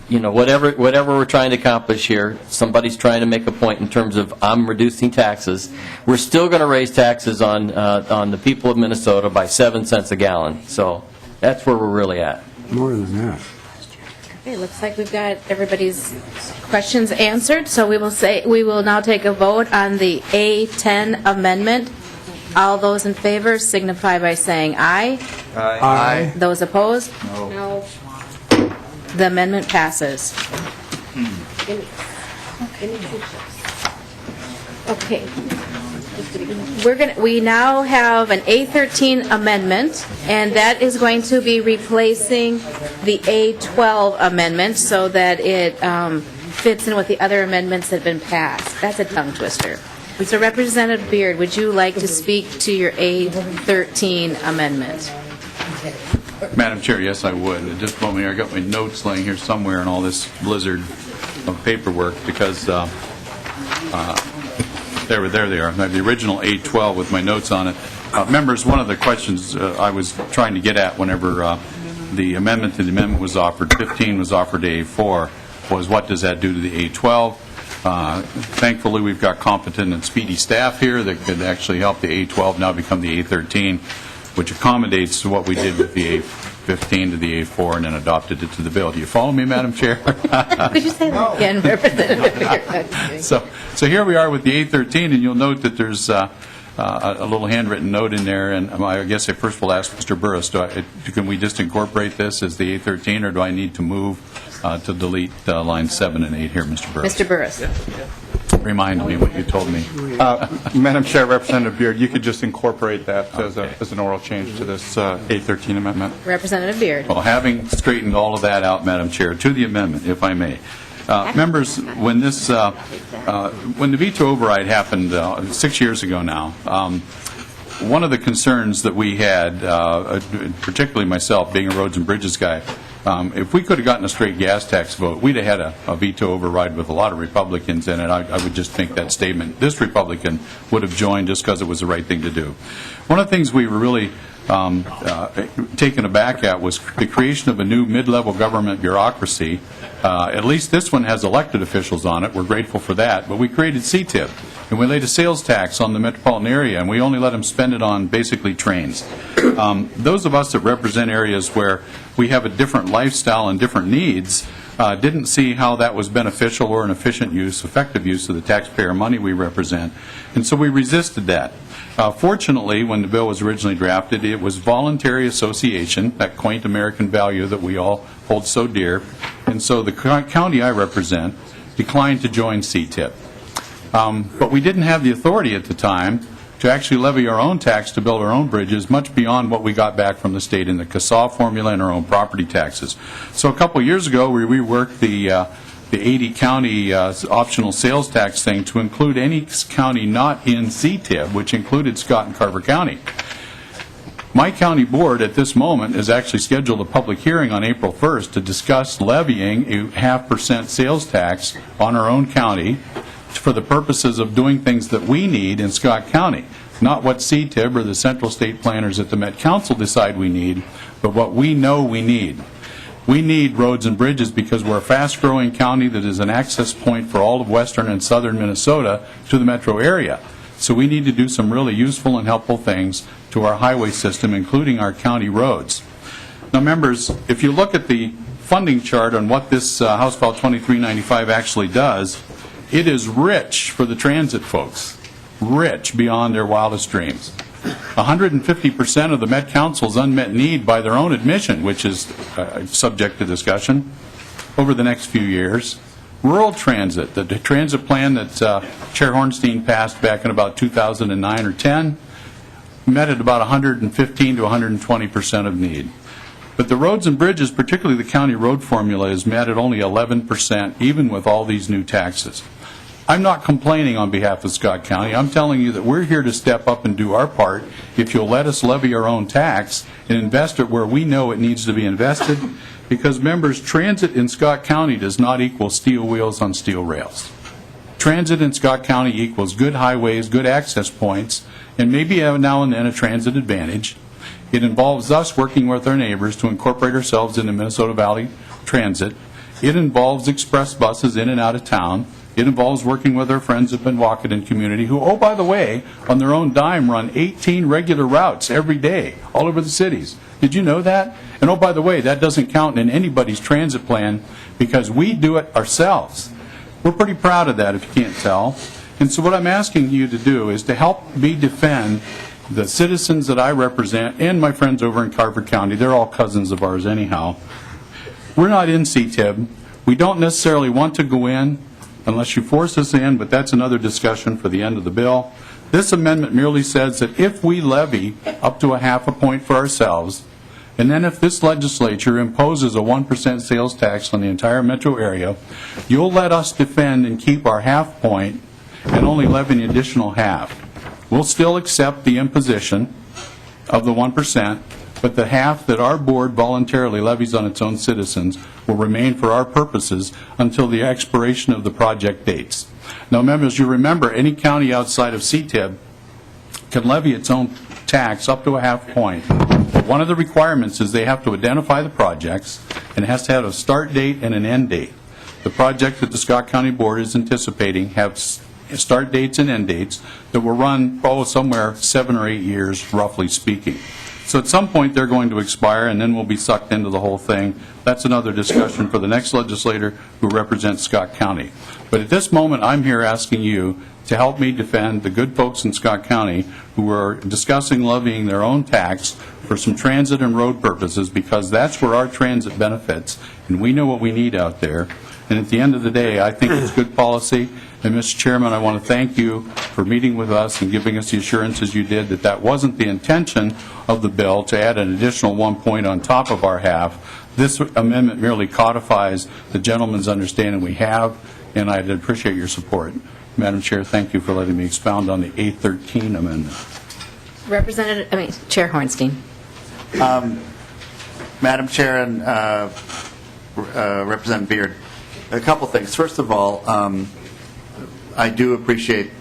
whatever we're trying to accomplish here, somebody's trying to make a point in terms of I'm reducing taxes. We're still going to raise taxes on the people of Minnesota by 7 cents a gallon. So that's where we're really at. More than that. Okay, looks like we've got everybody's questions answered, so we will now take a vote on the A10 amendment. All those in favor signify by saying aye. Aye. Those opposed? No. The amendment passes. Okay. We now have an A13 amendment, and that is going to be replacing the A12 amendment so that it fits in with the other amendments that have been passed. That's a tongue twister. So Representative Beard, would you like to speak to your A13 amendment? Madam Chair, yes, I would. Just a moment here. I got my notes laying here somewhere in all this blizzard of paperwork because there they are. I have the original A12 with my notes on it. Members, one of the questions I was trying to get at whenever the amendment to the amendment was offered, 15 was offered to A4, was what does that do to the A12? Thankfully, we've got competent and speedy staff here that could actually help the A12 now become the A13, which accommodates what we did with the A15 to the A4 and then adopted it to the bill. Do you follow me, Madam Chair? Could you say that again, Representative Beard? So here we are with the A13, and you'll note that there's a little handwritten note in there, and I guess I first will ask Mr. Burris, can we just incorporate this as the A13, or do I need to move to delete lines 7 and 8 here, Mr. Burris? Mr. Burris. Remind me what you told me. Madam Chair, Representative Beard, you could just incorporate that as an oral change to this A13 amendment. Representative Beard. Well, having straightened all of that out, Madam Chair, to the amendment, if I may. Members, when the veto override happened 6 years ago now, one of the concerns that we had, particularly myself, being a roads and bridges guy, if we could have gotten a straight gas tax vote, we'd have had a veto override with a lot of Republicans in it. I would just make that statement. This Republican would have joined just because it was the right thing to do. One of the things we were really taken aback at was the creation of a new mid-level government bureaucracy. At least this one has elected officials on it. We're grateful for that. But we created CTIP, and we laid a sales tax on the metropolitan area, and we only let them spend it on basically trains. Those of us that represent areas where we have a different lifestyle and different needs didn't see how that was beneficial or an efficient use, effective use of the taxpayer money we represent, and so we resisted that. Fortunately, when the bill was originally drafted, it was voluntary association, that quaint American value that we all hold so dear, and so the county I represent declined to join CTIP. But we didn't have the authority at the time to actually levy our own tax to build our own bridges, much beyond what we got back from the state in the CASA formula and our own property taxes. So a couple years ago, we reworked the 80 county optional sales tax thing to include any county not in CTIP, which included Scott and Carver County. My county board at this moment has actually scheduled a public hearing on April 1st to discuss levying a 0.5% sales tax on our own county for the purposes of doing things that we need in Scott County, not what CTIB or the central state planners at the Met Council decide we need, but what we know we need. We need roads and bridges because we're a fast-growing county that is an access point for all of western and southern Minnesota to the metro area. So we need to do some really useful and helpful things to our highway system, including our county roads. Now, members, if you look at the funding chart on what this House Bill 2395 actually does, it is rich for the transit folks, rich beyond their wildest dreams. 150% of the Met Council's unmet need by their own admission, which is subject to discussion over the next few years. Rural transit, the transit plan that Chair Hornstein passed back in about 2009 or 10, met at about 115 to 120% of need. But the roads and bridges, particularly the county road formula, is met at only 11%, even with all these new taxes. I'm not complaining on behalf of Scott County. I'm telling you that we're here to step up and do our part if you'll let us levy our own tax and invest it where we know it needs to be invested, because, members, transit in Scott County does not equal steel wheels on steel rails. Transit in Scott County equals good highways, good access points, and maybe now and then a transit advantage. It involves us working with our neighbors to incorporate ourselves into Minnesota Valley Transit. It involves express buses in and out of town. It involves working with our friends up in Waukegan community who, oh, by the way, on their own dime run 18 regular routes every day all over the cities. Did you know that? And oh, by the way, that doesn't count in anybody's transit plan because we do it ourselves. We're pretty proud of that, if you can't tell. And so what I'm asking you to do is to help me defend the citizens that I represent and my friends over in Carver County. They're all cousins of ours anyhow. We're not in CTIB. We don't necessarily want to go in unless you force us in, but that's another discussion for the end of the bill. This amendment merely says that if we levy up to a half a point for ourselves, and then if this legislature imposes a 1% sales tax on the entire metro area, you'll let us defend and keep our half point and only levy an additional half. We'll still accept the imposition of the 1%, but the half that our board voluntarily levies on its own citizens will remain for our purposes until the expiration of the project dates. Now, members, you remember any county outside of CTIB can levy its own tax up to a half point. But one of the requirements is they have to identify the projects, and it has to have a start date and an end date. The project that the Scott County Board is anticipating have start dates and end dates that will run, somewhere 7 or 8 years, roughly speaking. So at some point they're going to expire, and then we'll be sucked into the whole thing. That's another discussion for the next legislator who represents Scott County. But at this moment, I'm here asking you to help me defend the good folks in Scott County who are discussing levying their own tax for some transit and road purposes, because that's where our transit benefits, and we know what we need out there. And at the end of the day, I think it's good policy. And, Mr. Chairman, I want to thank you for meeting with us and giving us the assurances you did that that wasn't the intention of the bill, to add an additional 1 point on top of our half. This amendment merely codifies the gentleman's understanding we have, and I'd appreciate your support. Madam Chair, thank you for letting me expound on the A13 amendment. Chair Hornstein. Madam Chair and Representative Beard, a couple things. First of all, I do appreciate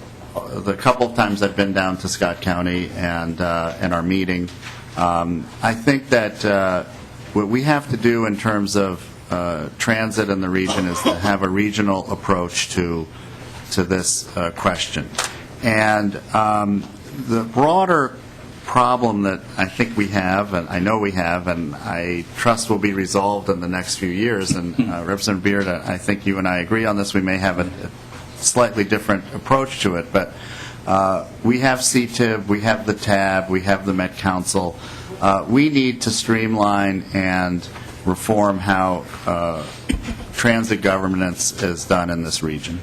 the couple of times I've been down to Scott County and our meeting. I think that what we have to do in terms of transit in the region is to have a regional approach to this question. And the broader problem that I think we have, and I know we have, and I trust will be resolved in the next few years, and Representative Beard, I think you and I agree on this. We may have a slightly different approach to it, but we have CTIB, we have the TAB, we have the Met Council. We need to streamline and reform how transit governance is done in this region.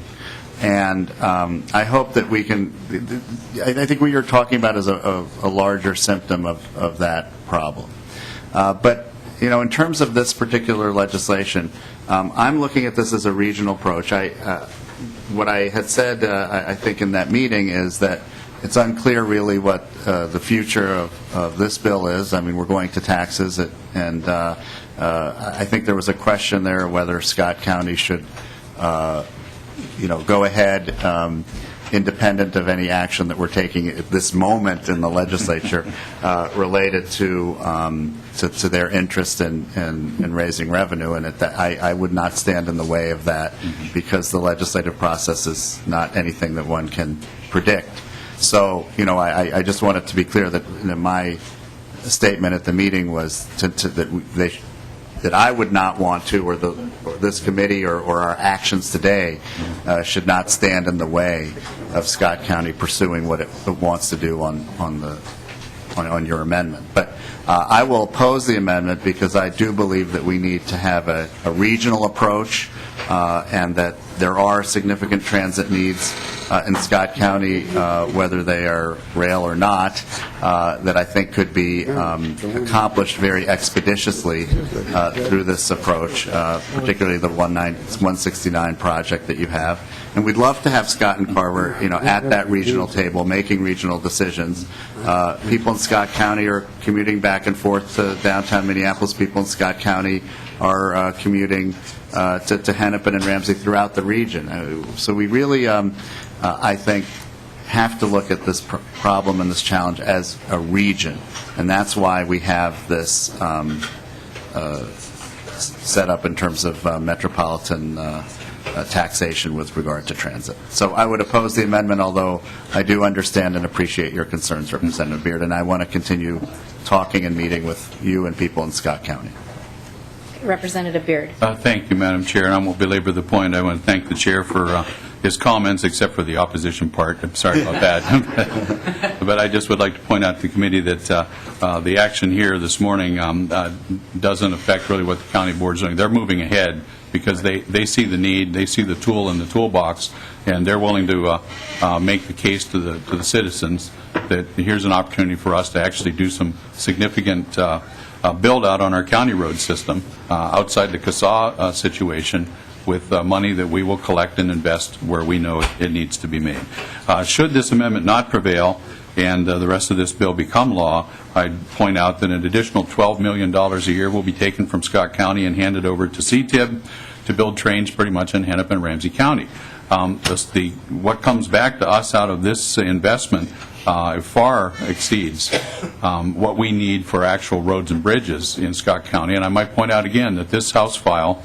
And I hope that we can, I think what you're talking about is a larger symptom of that problem. But, you know, in terms of this particular legislation, I'm looking at this as a regional approach. What I had said, I think, in that meeting is that it's unclear really what the future of this bill is. I mean, we're going to taxes, and I think there was a question there whether Scott County should, go ahead independent of any action that we're taking at this moment in the legislature related to their interest in raising revenue, and I would not stand in the way of that because the legislative process is not anything that one can predict. So, I just wanted to be clear that my statement at the meeting was that I would not want to, or this committee or our actions today should not stand in the way of Scott County pursuing what it wants to do on your amendment. But I will oppose the amendment because I do believe that we need to have a regional approach and that there are significant transit needs in Scott County, whether they are rail or not, that I think could be accomplished very expeditiously through this approach, particularly the 169 project that you have. And we'd love to have Scott and Carver, at that regional table, making regional decisions. People in Scott County are commuting back and forth to downtown Minneapolis. People in Scott County are commuting to Hennepin and Ramsey throughout the region. So we really, I think, have to look at this problem and this challenge as a region. And that's why we have this set up in terms of metropolitan taxation with regard to transit. So I would oppose the amendment, although I do understand and appreciate your concerns, Representative Beard, and I want to continue talking and meeting with you and people in Scott County. Representative Beard. Thank you, Madam Chair, and I won't belabor the point. I want to thank the Chair for his comments, except for the opposition part. I'm sorry about that. But I just would like to point out to the committee that the action here this morning doesn't affect really what the county board is doing. They're moving ahead because they see the need, they see the tool in the toolbox, and they're willing to make the case to the citizens that here's an opportunity for us to actually do some significant build-out on our county road system outside the CASA situation with money that we will collect and invest where we know it needs to be made. Should this amendment not prevail and the rest of this bill become law, I'd point out that an additional $12 million a year will be taken from Scott County and handed over to CTIB to build trains pretty much in Hennepin and Ramsey County. What comes back to us out of this investment far exceeds what we need for actual roads and bridges in Scott County. And I might point out again that this House file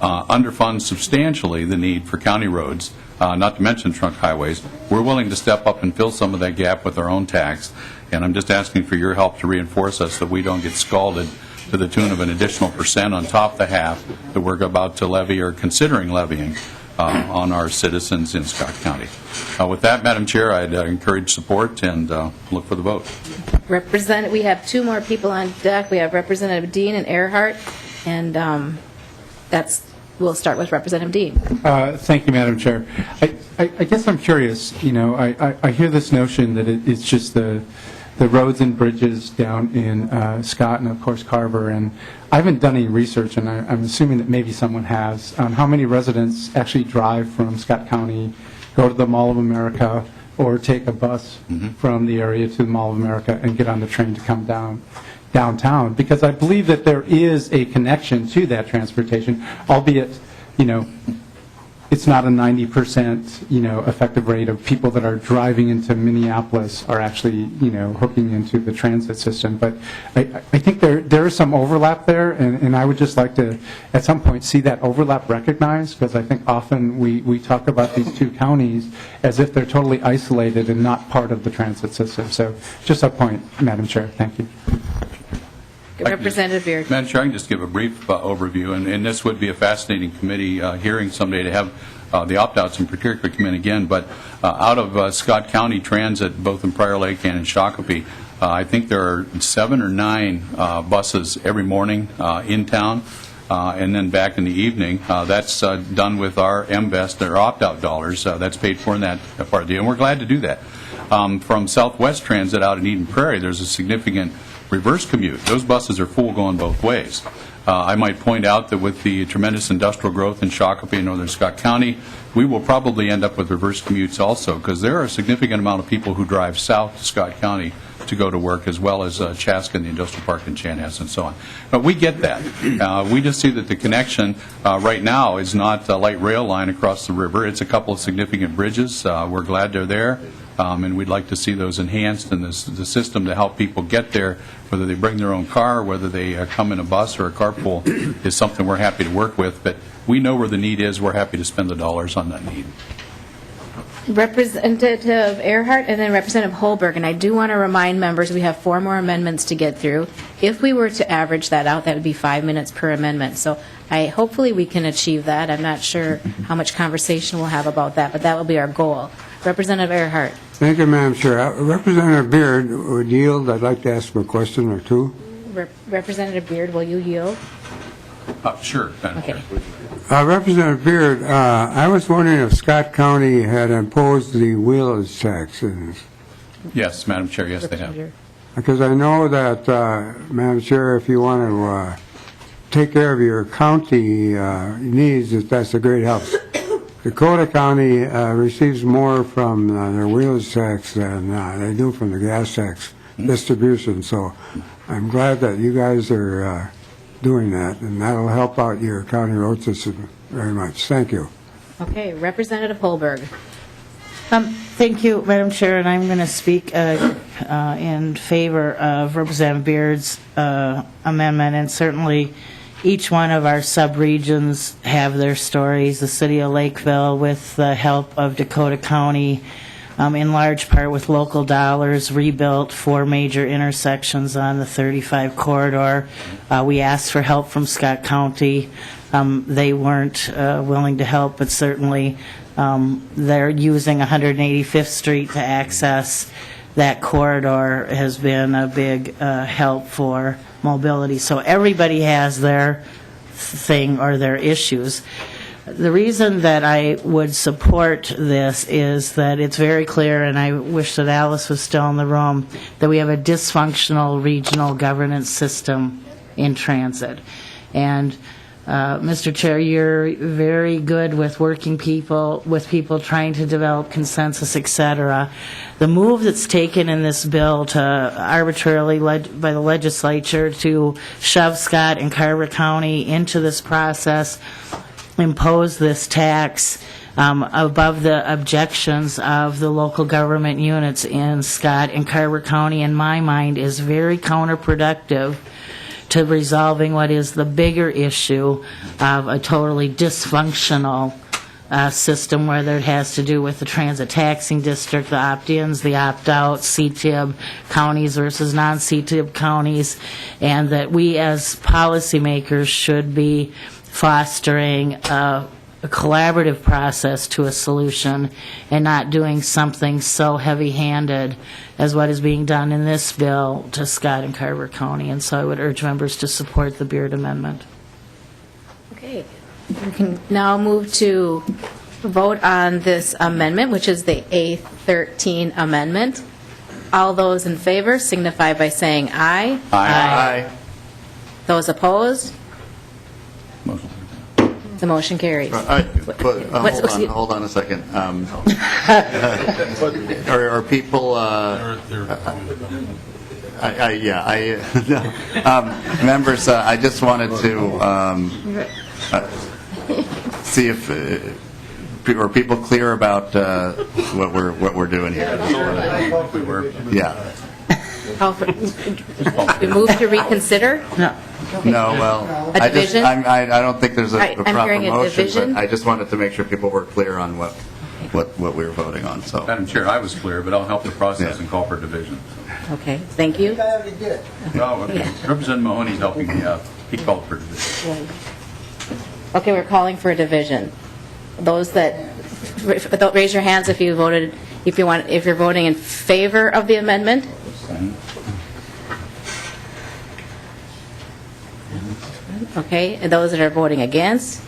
underfunds substantially the need for county roads, not to mention trunk highways. We're willing to step up and fill some of that gap with our own tax, and I'm just asking for your help to reinforce us that we don't get scalded to the tune of an additional % on top of the half that we're about to levy or considering levying on our citizens in Scott County. With that, Madam Chair, I'd encourage support and look for the vote. We have two more people on deck. We have Representative Dean and Earhart, and we'll start with Representative Dean. Thank you, Madam Chair. I guess I'm curious. I hear this notion that it's just the roads and bridges down in Scott and, of course, Carver, and I haven't done any research, and I'm assuming that maybe someone has, on how many residents actually drive from Scott County, go to the Mall of America, or take a bus from the area to the Mall of America and get on the train to come downtown, because I believe that there is a connection to that transportation, albeit, it's not a 90%, effective rate of people that are driving into Minneapolis are actually, hooking into the transit system. But I think there is some overlap there, and I would just like to, at some point, see that overlap recognized, because I think often we talk about these two counties as if they're totally isolated and not part of the transit system. So just a point, Madam Chair. Thank you. Representative Beard. Madam Chair, I can just give a brief overview, and this would be a fascinating committee hearing someday to have the opt-outs in particular come in again. But out of Scott County Transit, both in Prior Lake and in Shakopee, I think there are 7 or 9 buses every morning in town, and then back in the evening. That's done with our MVEST, our opt-out dollars. That's paid for in that part of the deal, and we're glad to do that. From Southwest Transit out in Eden Prairie, there's a significant reverse commute. Those buses are full going both ways. I might point out that with the tremendous industrial growth in Shakopee and northern Scott County, we will probably end up with reverse commutes also, because there are a significant amount of people who drive south to Scott County to go to work, as well as Chaska and the Industrial Park in Chanhassen and so on. But we get that. We just see that the connection right now is not a light rail line across the river. It's a couple of significant bridges. We're glad they're there, and we'd like to see those enhanced, and the system to help people get there, whether they bring their own car, or whether they come in a bus or a carpool, is something we're happy to work with. But we know where the need is. We're happy to spend the dollars on that need. Representative Earhart and then Representative Holberg, and I do want to remind members we have 4 more amendments to get through. If we were to average that out, that would be 5 minutes per amendment. So hopefully we can achieve that. I'm not sure how much conversation we'll have about that, but that will be our goal. Representative Earhart. Thank you, Madam Chair. Representative Beard would yield. I'd like to ask him a question or two. Representative Beard, will you yield? Sure. Okay. Representative Beard, I was wondering if Scott County had imposed the wheelage tax. Yes, Madam Chair, yes, they have. Because I know that, Madam Chair, if you want to take care of your county needs, that's a great help. Dakota County receives more from their wheelage tax than they do from the gas tax distribution. So I'm glad that you guys are doing that, and that'll help out your county road system very much. Thank you. Okay, Representative Holberg. Thank you, Madam Chair, and I'm going to speak in favor of Representative Beard's amendment, and certainly each one of our sub-regions have their stories. The city of Lakeville, with the help of Dakota County, in large part with local dollars, rebuilt 4 major intersections on the 35 corridor. We asked for help from Scott County. They weren't willing to help, but certainly they're using 185th Street to access that corridor has been a big help for mobility. So everybody has their thing or their issues. The reason that I would support this is that it's very clear, and I wish that Alice was still in the room, that we have a dysfunctional regional governance system in transit. And Mr. Chair, you're very good with working with people trying to develop consensus, et cetera. The move that's taken in this bill to arbitrarily by the legislature to shove Scott and Carver County into this process, impose this tax above the objections of the local government units in Scott and Carver County, in my mind, is very counterproductive to resolving what is the bigger issue of a totally dysfunctional system, whether it has to do with the transit taxing district, the opt-ins, the opt-outs, CTIB counties versus non-CTIB counties, and that we as policymakers should be fostering a collaborative process to a solution and not doing something so heavy-handed as what is being done in this bill to Scott and Carver County. And so I would urge members to support the Beard amendment. Okay. We can now move to vote on this amendment, which is the A13 amendment. All those in favor signify by saying aye. Aye. Those opposed? The motion carries. Hold on a second. Are people, members, I just wanted to see if, are people clear about what we're doing here? Yeah. We move to reconsider? No, well, A division? I don't think there's a proper hearing a motion, division. but I just wanted to make sure people were clear on what we were voting on, so. Madam Chair, I was clear, but I'll help the process and call for division. Okay, thank you. Oh, okay. Representative Mahoney's helping me out. He called for division. Okay, we're calling for a division. Those that, raise your hands if you voted, if you're voting in favor of the amendment. Okay, and those that are voting against?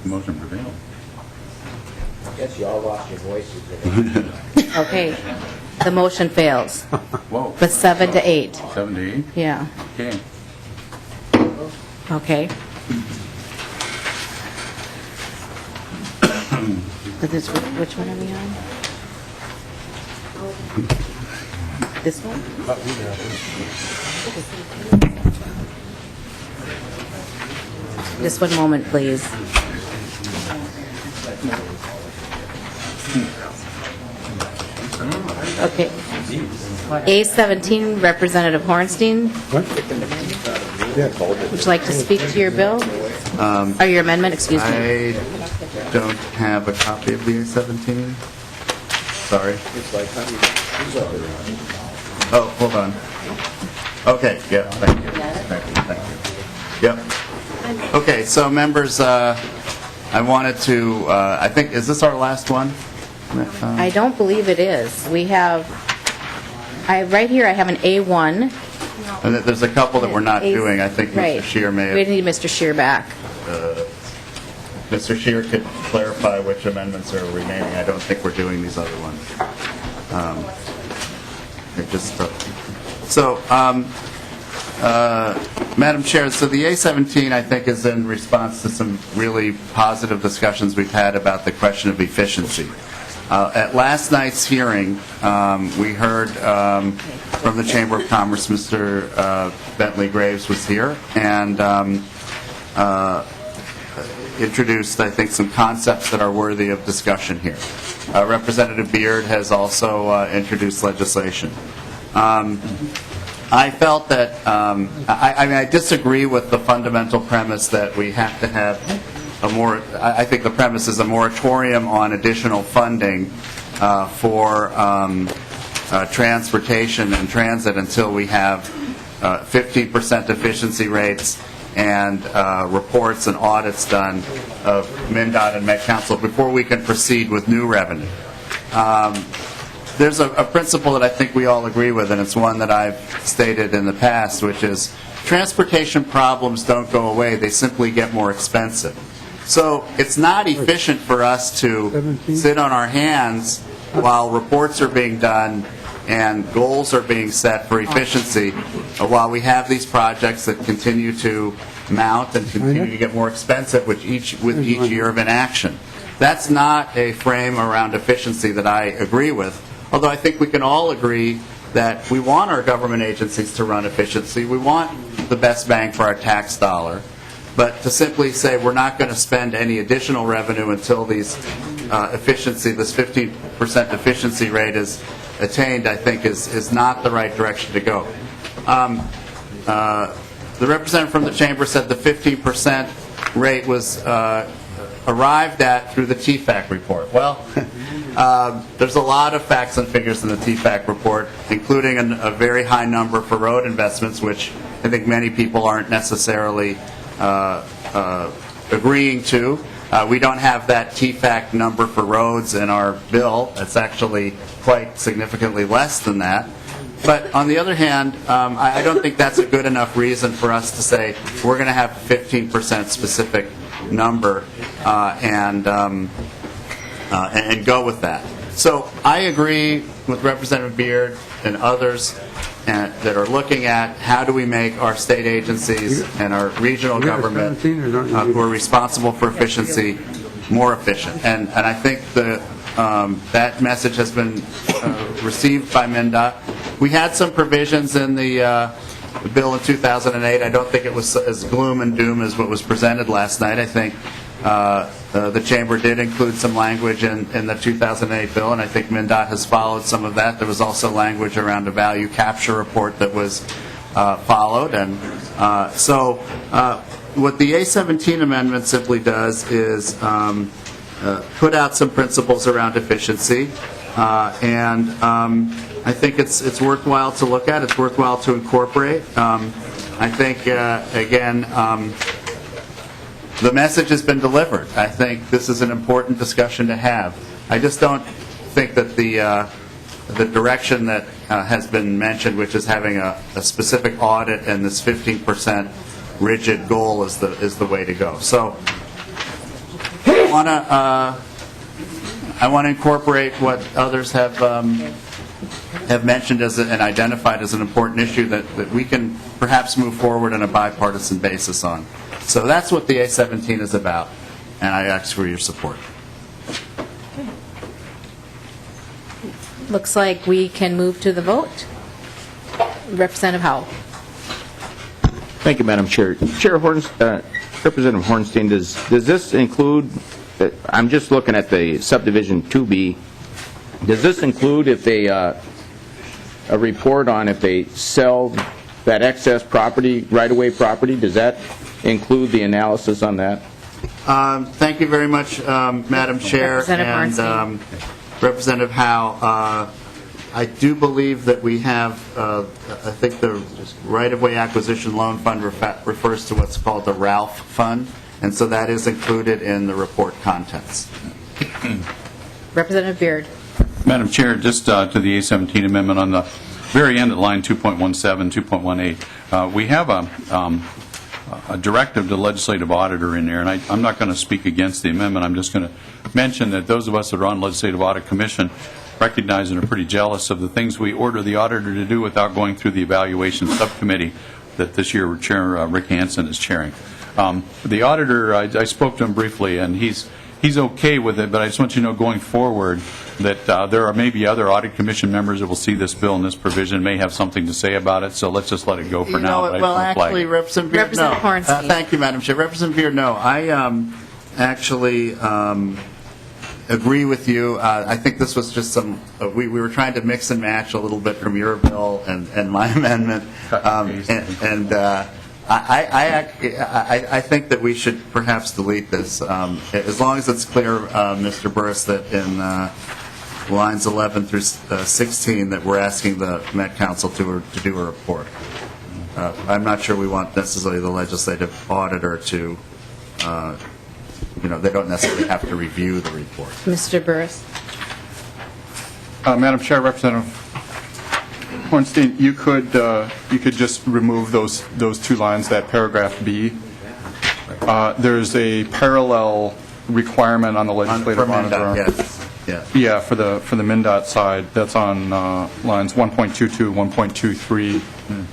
Motion prevailed. I guess you all lost your voices. Okay, the motion fails. Whoa. With 7 to 8. 7 to 8? Yeah. Okay. Okay. Which one are we on? This one? Just one moment, please. Okay. A17, Representative Hornstein. Would you like to speak to your bill? Or your amendment, excuse me? I don't have a copy of the A17. Sorry. Oh, hold on. Okay, yeah, thank you. Thank you. Yep. Okay, so members, I wanted to, I think, is this our last one? I don't believe it is. We have, right here I have an A1. And there's a couple that we're not doing. I think Right. Mr. Scheer may We have, need Mr. Scheer back. Mr. Scheer could clarify which amendments are remaining. I don't think we're doing these other ones. Madam Chair, so the A17, I think, is in response to some really positive discussions we've had about the question of efficiency. At last night's hearing, we heard from the Chamber of Commerce, Mr. Bentley Graves was here, and introduced, I think, some concepts that are worthy of discussion here. Representative Beard has also introduced legislation. I felt that, I disagree with the fundamental premise that we have to have I think the premise is a moratorium on additional funding for transportation and transit until we have 50% efficiency rates and reports and audits done of MnDOT and Met Council before we can proceed with new revenue. There's a principle that I think we all agree with, and it's one that I've stated in the past, which is transportation problems don't go away, they simply get more expensive. So it's not efficient for us to sit on our hands while reports are being done and goals are being set for efficiency while we have these projects that continue to mount and continue to get more expensive with each year of inaction. That's not a frame around efficiency that I agree with, although I think we can all agree that we want our government agencies to run efficiency. We want the best bang for our tax dollar. But to simply say we're not going to spend any additional revenue until this 15% efficiency rate is attained, I think is not the right direction to go. The representative from the Chamber said the 15% rate was arrived at through the TFAC report. Well, there's a lot of facts and figures in the TFAC report, including a very high number for road investments, which I think many people aren't necessarily agreeing to. We don't have that TFAC number for roads in our bill. It's actually quite significantly less than that. But on the other hand, I don't think that's a good enough reason for us to say we're going to have a 15% specific number and go with that. So I agree with Representative Beard and others that are looking at how do we make our state agencies and our regional government who are responsible for efficiency more efficient. And I think that message has been received by MnDOT. We had some provisions in the bill in 2008. I don't think it was as gloom and doom as what was presented last night. I think the Chamber did include some language in the 2008 bill, and I think MnDOT has followed some of that. There was also language around a value capture report that was followed. And so what the A17 amendment simply does is put out some principles around efficiency, and I think it's worthwhile to look at. It's worthwhile to incorporate. I think, again, the message has been delivered. I think this is an important discussion to have. I just don't think that the direction that has been mentioned, which is having a specific audit and this 15% rigid goal, is the way to go. So I want to incorporate what others have mentioned and identified as an important issue that we can perhaps move forward on a bipartisan basis on. So that's what the A17 is about, and I ask for your support. looks like we can move to the vote. Representative Howell. Thank you, Madam Chair. Representative Hornstein, does this include, I'm just looking at the subdivision 2B, does this include if they, a report on if they sell that excess property, right-of-way property, does that include the analysis on that? Thank you very much, Madam Chair. And Representative Howe, I do believe that we have, I think the right-of-way acquisition loan fund refers to what's called the RALPH fund, and so that is included in the report contents. Representative Beard. Madam Chair, just to the A17 amendment on the very end at line 2.17, 2.18, we have a directive to the legislative auditor in there, and I'm not going to speak against the amendment. I'm just going to mention that those of us that are on Legislative Audit Commission recognize and are pretty jealous of the things we order the auditor to do without going through the evaluation subcommittee that this year Chair Rick Hansen is chairing. The auditor, I spoke to him briefly, and he's okay with it, but I just want you to know going forward that there are maybe other Audit Commission members that will see this bill and this provision may have something to say about it, so let's just let it go for now. Well, actually, Representative Beard, no. Thank you, Madam Chair. Representative Beard, no. I actually agree with you. I think this was just some, we were trying to mix and match a little bit from your bill and my amendment. I think that we should perhaps delete this, as long as it's clear, Mr. Burris, that in lines 11 through 16 that we're asking the Met Council to do a report. I'm not sure we want necessarily the legislative auditor to, they don't necessarily have to review the report. Mr. Burris. Madam Chair, Representative Hornstein, you could just remove those two lines, that paragraph B. There's a parallel requirement on the legislative auditor. Yes. Yeah, for the MnDOT side, that's on lines 1.22, 1.23.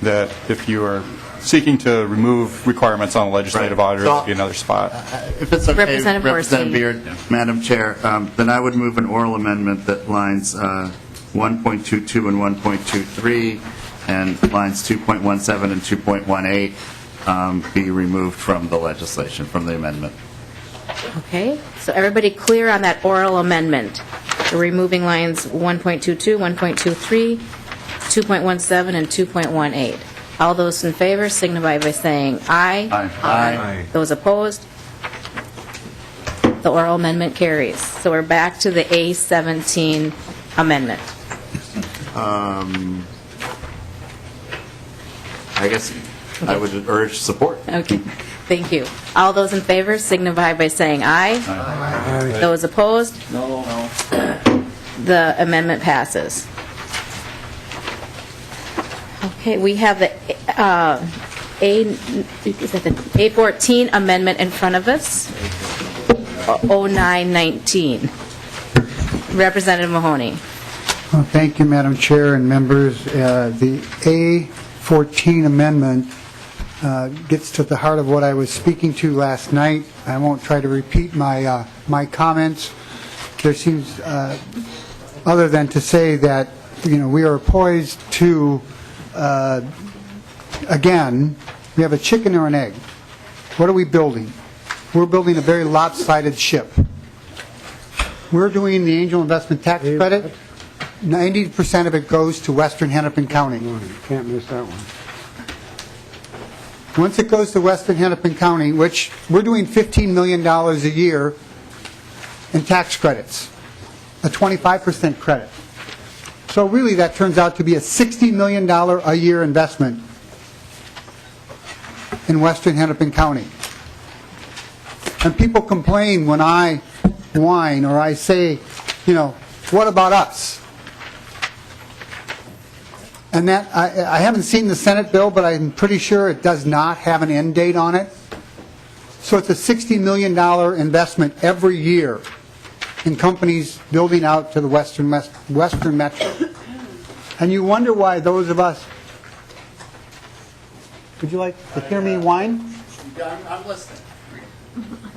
That if you are seeking to remove requirements on the legislative auditor, there would be another spot. If it's okay, Representative Beard, Madam Chair, then I would move an oral amendment that lines 1.22 and 1.23 and lines 2.17 and 2.18 be removed from the legislation, from the amendment. Okay, so everybody clear on that oral amendment? We're removing lines 1.22, 1.23, 2.17, and 2.18. All those in favor signify by saying aye. Aye. Those opposed? The oral amendment carries. So we're back to the A17 amendment. I guess I would urge support. Okay, thank you. All those in favor signify by saying aye. Aye. Those opposed? No. The amendment passes. Okay, we have the A14 amendment in front of us, 0919. Representative Mahoney. Well, thank you, Madam Chair and members. The A14 amendment gets to the heart of what I was speaking to last night. I won't try to repeat my comments. There seems, other than to say that, we are poised to, again, we have a chicken or an egg. What are we building? We're building a very lopsided ship. We're doing the angel investment tax credit. 90% of it goes to Western Hennepin County. Can't miss that one. Once it goes to Western Hennepin County, which we're doing $15 million a year in tax credits, a 25% credit. So really that turns out to be a $60 million a year investment in Western Hennepin County. And people complain when I whine or I say, what about us? And that, I haven't seen the Senate bill, but I'm pretty sure it does not have an end date on it. So it's a $60 million investment every year in companies building out to the Western Metro. And you wonder why those of us, would you like to hear me whine? I'm listening.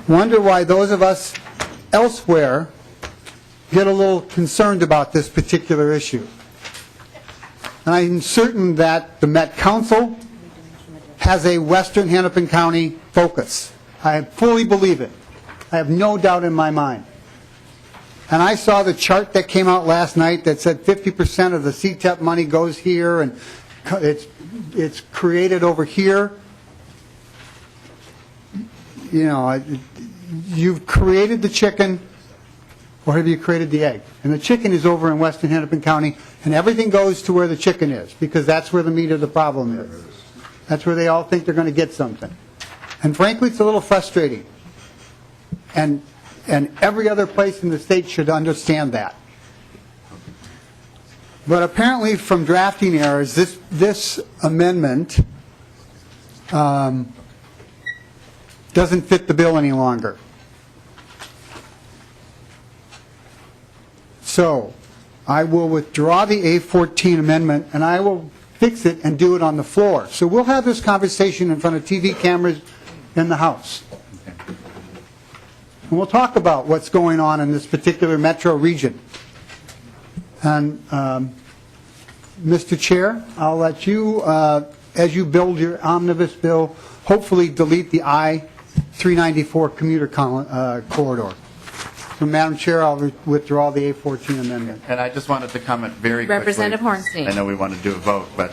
Wonder why those of us elsewhere get a little concerned about this particular issue. And I'm certain that the Met Council has a Western Hennepin County focus. I fully believe it. I have no doubt in my mind. And I saw the chart that came out last night that said 50% of the CTEP money goes here and it's created over here. You know, you've created the chicken, or have you created the egg? And the chicken is over in Western Hennepin County, and everything goes to where the chicken is, because that's where the meat of the problem is. That's where they all think they're going to get something. And frankly, it's a little frustrating. And every other place in the state should understand that. But apparently, from drafting errors, this amendment doesn't fit the bill any longer. So I will withdraw the A14 amendment, and I will fix it and do it on the floor. So we'll have this conversation in front of TV cameras in the House. And we'll talk about what's going on in this particular metro region. And, Mr. Chair, I'll let you, as you build your omnibus bill, hopefully delete the I-394 commuter corridor. So, Madam Chair, I'll withdraw the A14 amendment. And I just wanted to comment very quickly. Representative Hornstein. I know we want to do a vote, but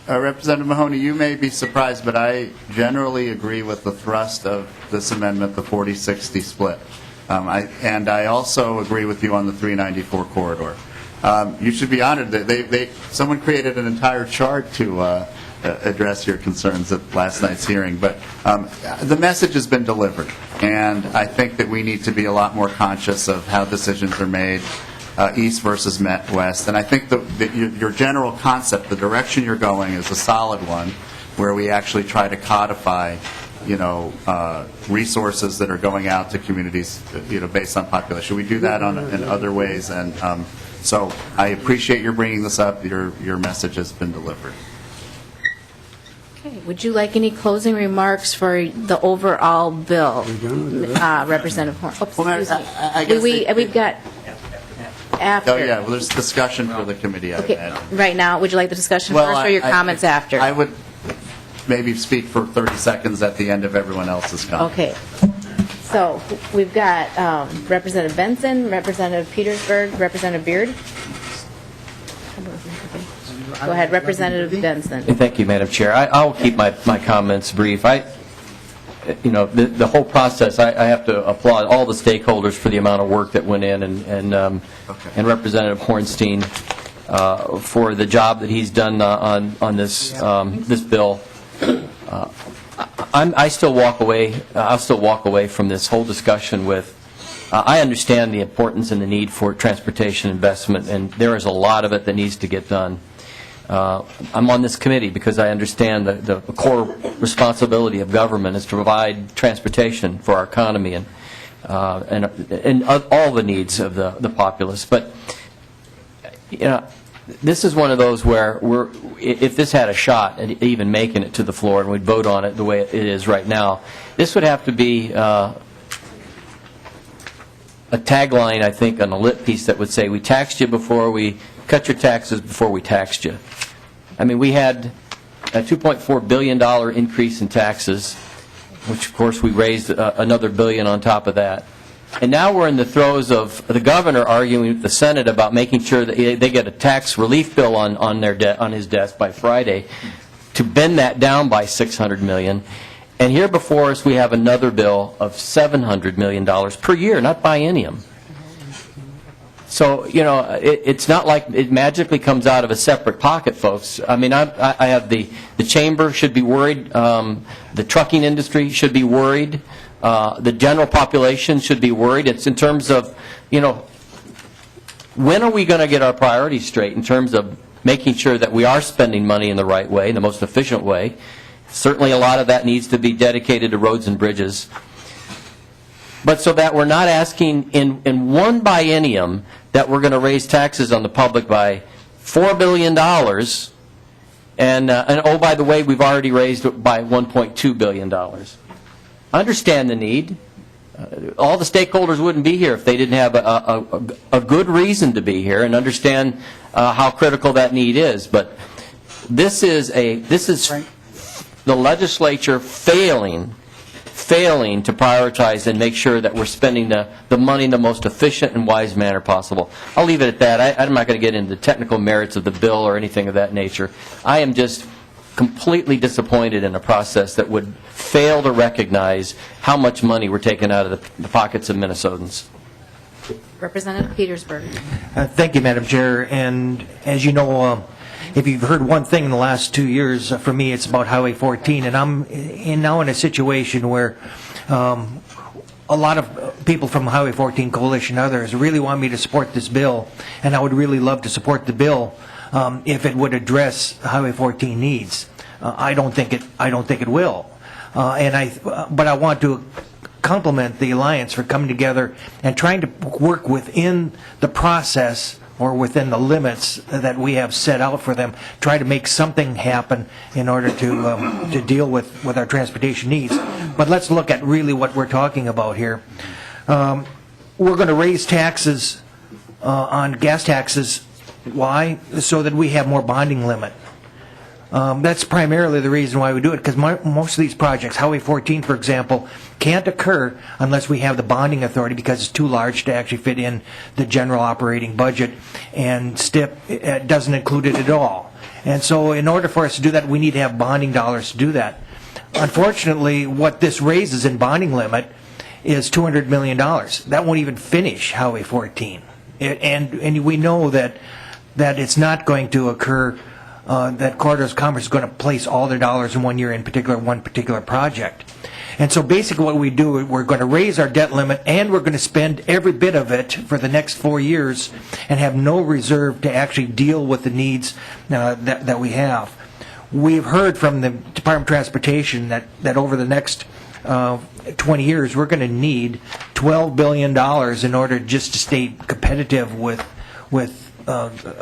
Representative Mahoney, you may be surprised, but I generally agree with the thrust of this amendment, the 40-60 split. And I also agree with you on the 394 corridor. You should be honored that someone created an entire chart to address your concerns at last night's hearing. But the message has been delivered, and I think that we need to be a lot more conscious of how decisions are made, east versus west. And I think that your general concept, the direction you're going, is a solid one, where we actually try to codify, resources that are going out to communities, based on population. We do that in other ways, and so I appreciate your bringing this up. Your message has been delivered. Okay. Would you like any closing remarks for the overall bill, Representative Horn? Oops, excuse me. We've got after. Oh, yeah. Well, there's discussion for the committee. Okay. Right now, would you like the discussion first or your comments after? I would maybe speak for 30 seconds at the end of everyone else's comment. Okay. So we've got Representative Benson, Representative Petersburg, Representative Beard. Go ahead, Representative Benson. Thank you, Madam Chair. I'll keep my comments brief. The whole process, I have to applaud all the stakeholders for the amount of work that went in, and Representative Hornstein for the job that he's done on this bill. I'll still walk away from this whole discussion with, I understand the importance and the need for transportation investment, and there is a lot of it that needs to get done. I'm on this committee because I understand the core responsibility of government is to provide transportation for our economy and all the needs of the populace. But this is one of those where if this had a shot at even making it to the floor and we'd vote on it the way it is right now, this would have to be a tagline, I think, on a lit piece that would say, we taxed you before we cut your taxes before we taxed you. I mean, we had a $2.4 billion increase in taxes, which, of course, we raised another billion on top of that. And now we're in the throes of the governor arguing with the Senate about making sure that they get a tax relief bill on his desk by Friday to bend that down by $600 million. And here before us we have another bill of $700 million per year, not biennium. So, it's not like it magically comes out of a separate pocket, folks. I mean, I have the chamber should be worried. The trucking industry should be worried. The general population should be worried. It's in terms of, when are we going to get our priorities straight in terms of making sure that we are spending money in the right way, in the most efficient way. Certainly a lot of that needs to be dedicated to roads and bridges. But so that we're not asking in one biennium that we're going to raise taxes on the public by $4 billion, and oh, by the way, we've already raised it by $1.2 billion. I understand the need. all the stakeholders wouldn't be here if they didn't have a good reason to be here and understand how critical that need is. But this is the legislature failing to prioritize and make sure that we're spending the money in the most efficient and wise manner possible. I'll leave it at that. I'm not going to get into the technical merits of the bill or anything of that nature. I am just completely disappointed in a process that would fail to recognize how much money we're taking out of the pockets of Minnesotans. Representative Petersburg. Thank you, Madam Chair. And as you know, if you've heard one thing in the last 2 years, for me, it's about Highway 14. And I'm now in a situation where a lot of people from Highway 14 Coalition and others really want me to support this bill. And I would really love to support the bill if it would address Highway 14 needs. I don't think it will. But I want to compliment the Alliance for coming together and trying to work within the process or within the limits that we have set out for them, try to make something happen in order to deal with our transportation needs. But let's look at really what we're talking about here. We're going to raise taxes on gas taxes. Why? So that we have more bonding limit. That's primarily the reason why we do it, because most of these projects, Highway 14, for example, can't occur unless we have the bonding authority because it's too large to actually fit in the general operating budget, and STIP doesn't include it at all. And so in order for us to do that, we need to have bonding dollars to do that. Unfortunately, what this raises in bonding limit is $200 million. That won't even finish Highway 14. And we know that it's not going to occur, that Corridors of Commerce is going to place all their dollars in 1 year in one particular project. And so basically what we do, we're going to raise our debt limit and we're going to spend every bit of it for the next 4 years and have no reserve to actually deal with the needs that we have. We've heard from the Department of Transportation that over the next 20 years we're going to need $12 billion in order just to stay competitive with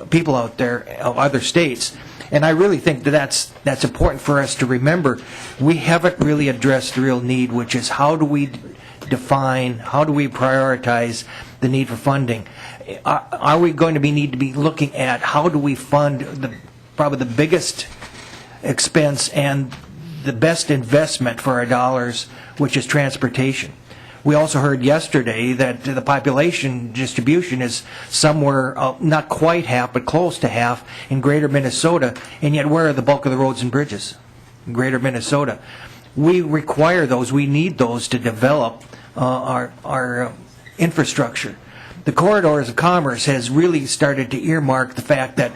people out there of other states. And I really think that's important for us to remember. We haven't really addressed the real need, which is how do we define, how do we prioritize the need for funding? Are we going to need to be looking at how do we fund probably the biggest expense and the best investment for our dollars, which is transportation? We also heard yesterday that the population distribution is somewhere not quite half, but close to half in greater Minnesota, and yet where are the bulk of the roads and bridges? In greater Minnesota. We require those, we need those to develop our infrastructure. The Corridors of Commerce has really started to earmark the fact that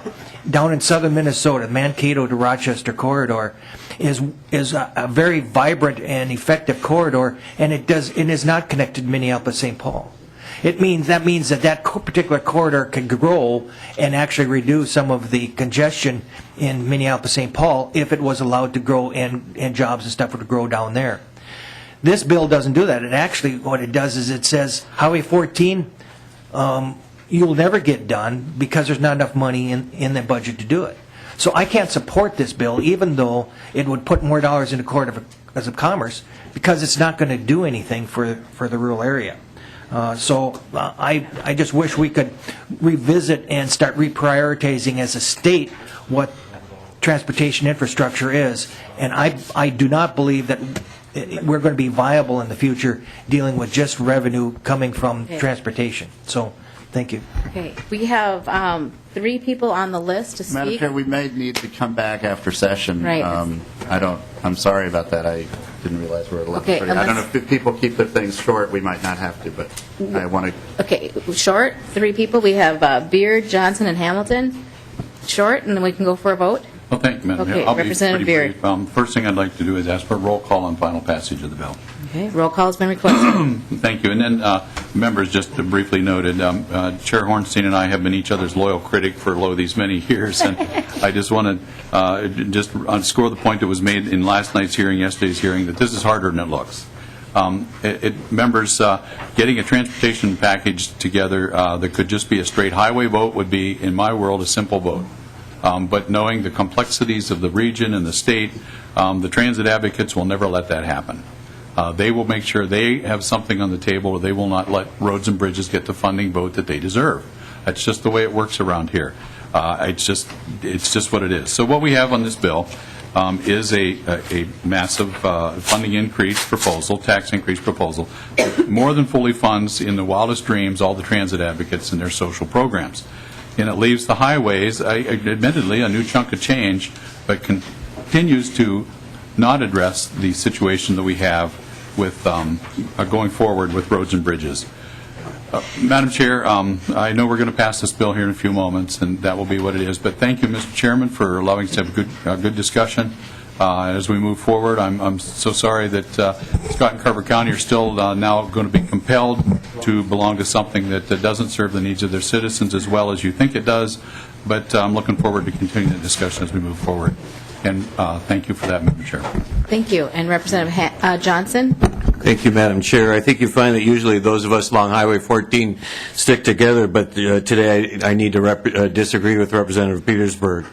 down in southern Minnesota, Mankato to Rochester corridor is a very vibrant and effective corridor, and it is not connected to Minneapolis-St. Paul. That means that particular corridor can grow and actually reduce some of the congestion in Minneapolis-St. Paul if it was allowed to grow and jobs and stuff would grow down there. This bill doesn't do that. It actually, what it does is it says Highway 14, you'll never get done because there's not enough money in the budget to do it. So I can't support this bill, even though it would put more dollars into Corridors of Commerce, because it's not going to do anything for the rural area. So I just wish we could revisit and start reprioritizing as a state what transportation infrastructure is. And I do not believe that we're going to be viable in the future dealing with just revenue coming from transportation. So, thank you. Okay, we have 3 people on the list to speak. Madam Chair, we may need to come back after session. Right. I'm sorry about that. I didn't realize we were at 11:30. Okay, I don't know if people keep their things short, we might not have to, but I want to. Okay, short, 3 people. We have Beard, Johnson, and Hamilton. Short, and then we can go for a vote. Well, thank you, Madam Chair. Okay, I'll be Representative pretty Beard. brief. First thing I'd like to do is ask for a roll call on final passage of the bill. Okay, roll call has been requested. Thank you. And then, members, just briefly noted, Chair Hornstein and I have been each other's loyal critic for these many years, and I just want to just underscore the point that was made in last night's hearing, yesterday's hearing, that this is harder than it looks. Members, getting a transportation package together that could just be a straight highway vote would be, in my world, a simple vote. But knowing the complexities of the region and the state, the transit advocates will never let that happen. They will make sure they have something on the table, or they will not let Roads and Bridges get the funding vote that they deserve. That's just the way it works around here. It's just what it is. So what we have on this bill is a massive funding increase proposal, tax increase proposal, more than fully funds in the wildest dreams all the transit advocates and their social programs. And it leaves the highways, admittedly, a new chunk of change, but continues to not address the situation that we have with going forward with Roads and Bridges. Madam Chair, I know we're going to pass this bill here in a few moments, and that will be what it is. But thank you, Mr. Chairman, for allowing us to have a good discussion as we move forward. I'm so sorry that Scott and Carver County are still now going to be compelled to belong to something that doesn't serve the needs of their citizens as well as you think it does. But I'm looking forward to continuing the discussion as we move forward. And thank you for that, Madam Chair. Thank you. And Representative Johnson? Thank you, Madam Chair. I think you find that usually those of us along Highway 14 stick together, but today I need to disagree with Representative Petersburg.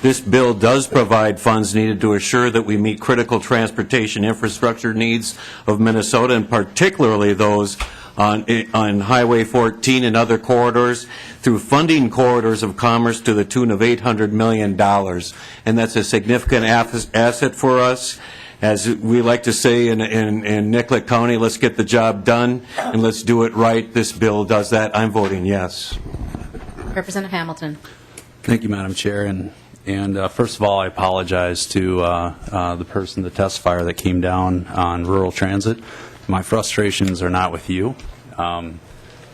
This bill does provide funds needed to assure that we meet critical transportation infrastructure needs of Minnesota, and particularly those on Highway 14 and other corridors, through funding corridors of commerce to the tune of $800 million. And that's a significant asset for us. As we like to say in Nicollet County, let's get the job done and let's do it right. This bill does that. I'm voting yes. Representative Hamilton. Thank you, Madam Chair. And first of all, I apologize to the person, the testifier that came down on rural transit. My frustrations are not with you.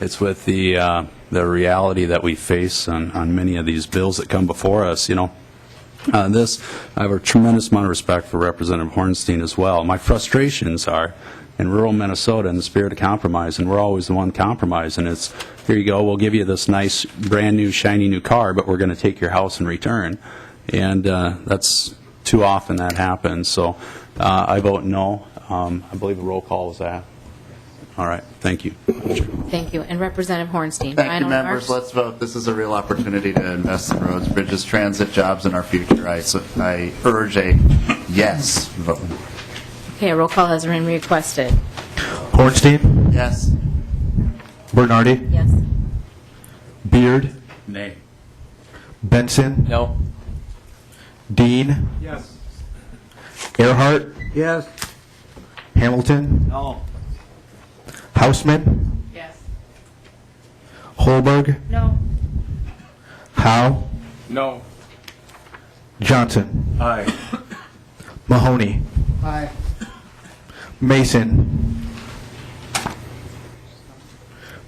It's with the reality that we face on many of these bills that come before us. You know, I have a tremendous amount of respect for Representative Hornstein as well. My frustrations are in rural Minnesota in the spirit of compromise, and we're always the one compromising. It's, here you go, we'll give you this nice, brand new, shiny new car, but we're going to take your house in return. And that's too often that happens. So I vote no. I believe a roll call was that. All right. Thank you. Thank you. And Representative Hornstein. Thank you, members. Let's vote. This is a real opportunity to invest in roads, bridges, transit, jobs, and our future. I urge a yes vote. Okay, a roll call has been requested. Hornstein? Yes. Bernardi? Yes. Beard? Nay. Benson? No. Dean? Yes. Earhart? Yes. Hamilton? No. Hausman? Yes. Holberg? No. Howe? No. Johnson? Aye. Mahoney? Aye. Mason?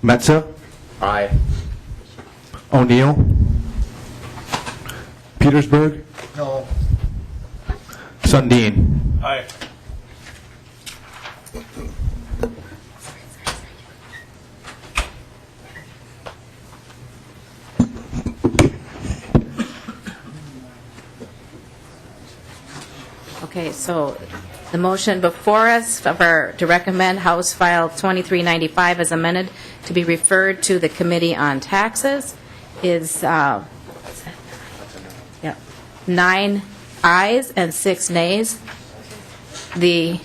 Metza? Aye. O'Neill? Petersburg? No. Sundin? Aye. Okay, so the motion before us to recommend House File 2395 as amended to be referred to the Committee on Taxes is 9 ayes and 6 nays. The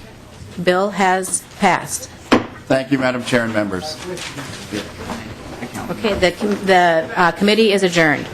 bill has passed. Thank you, Madam Chair and members. Okay, the committee is adjourned.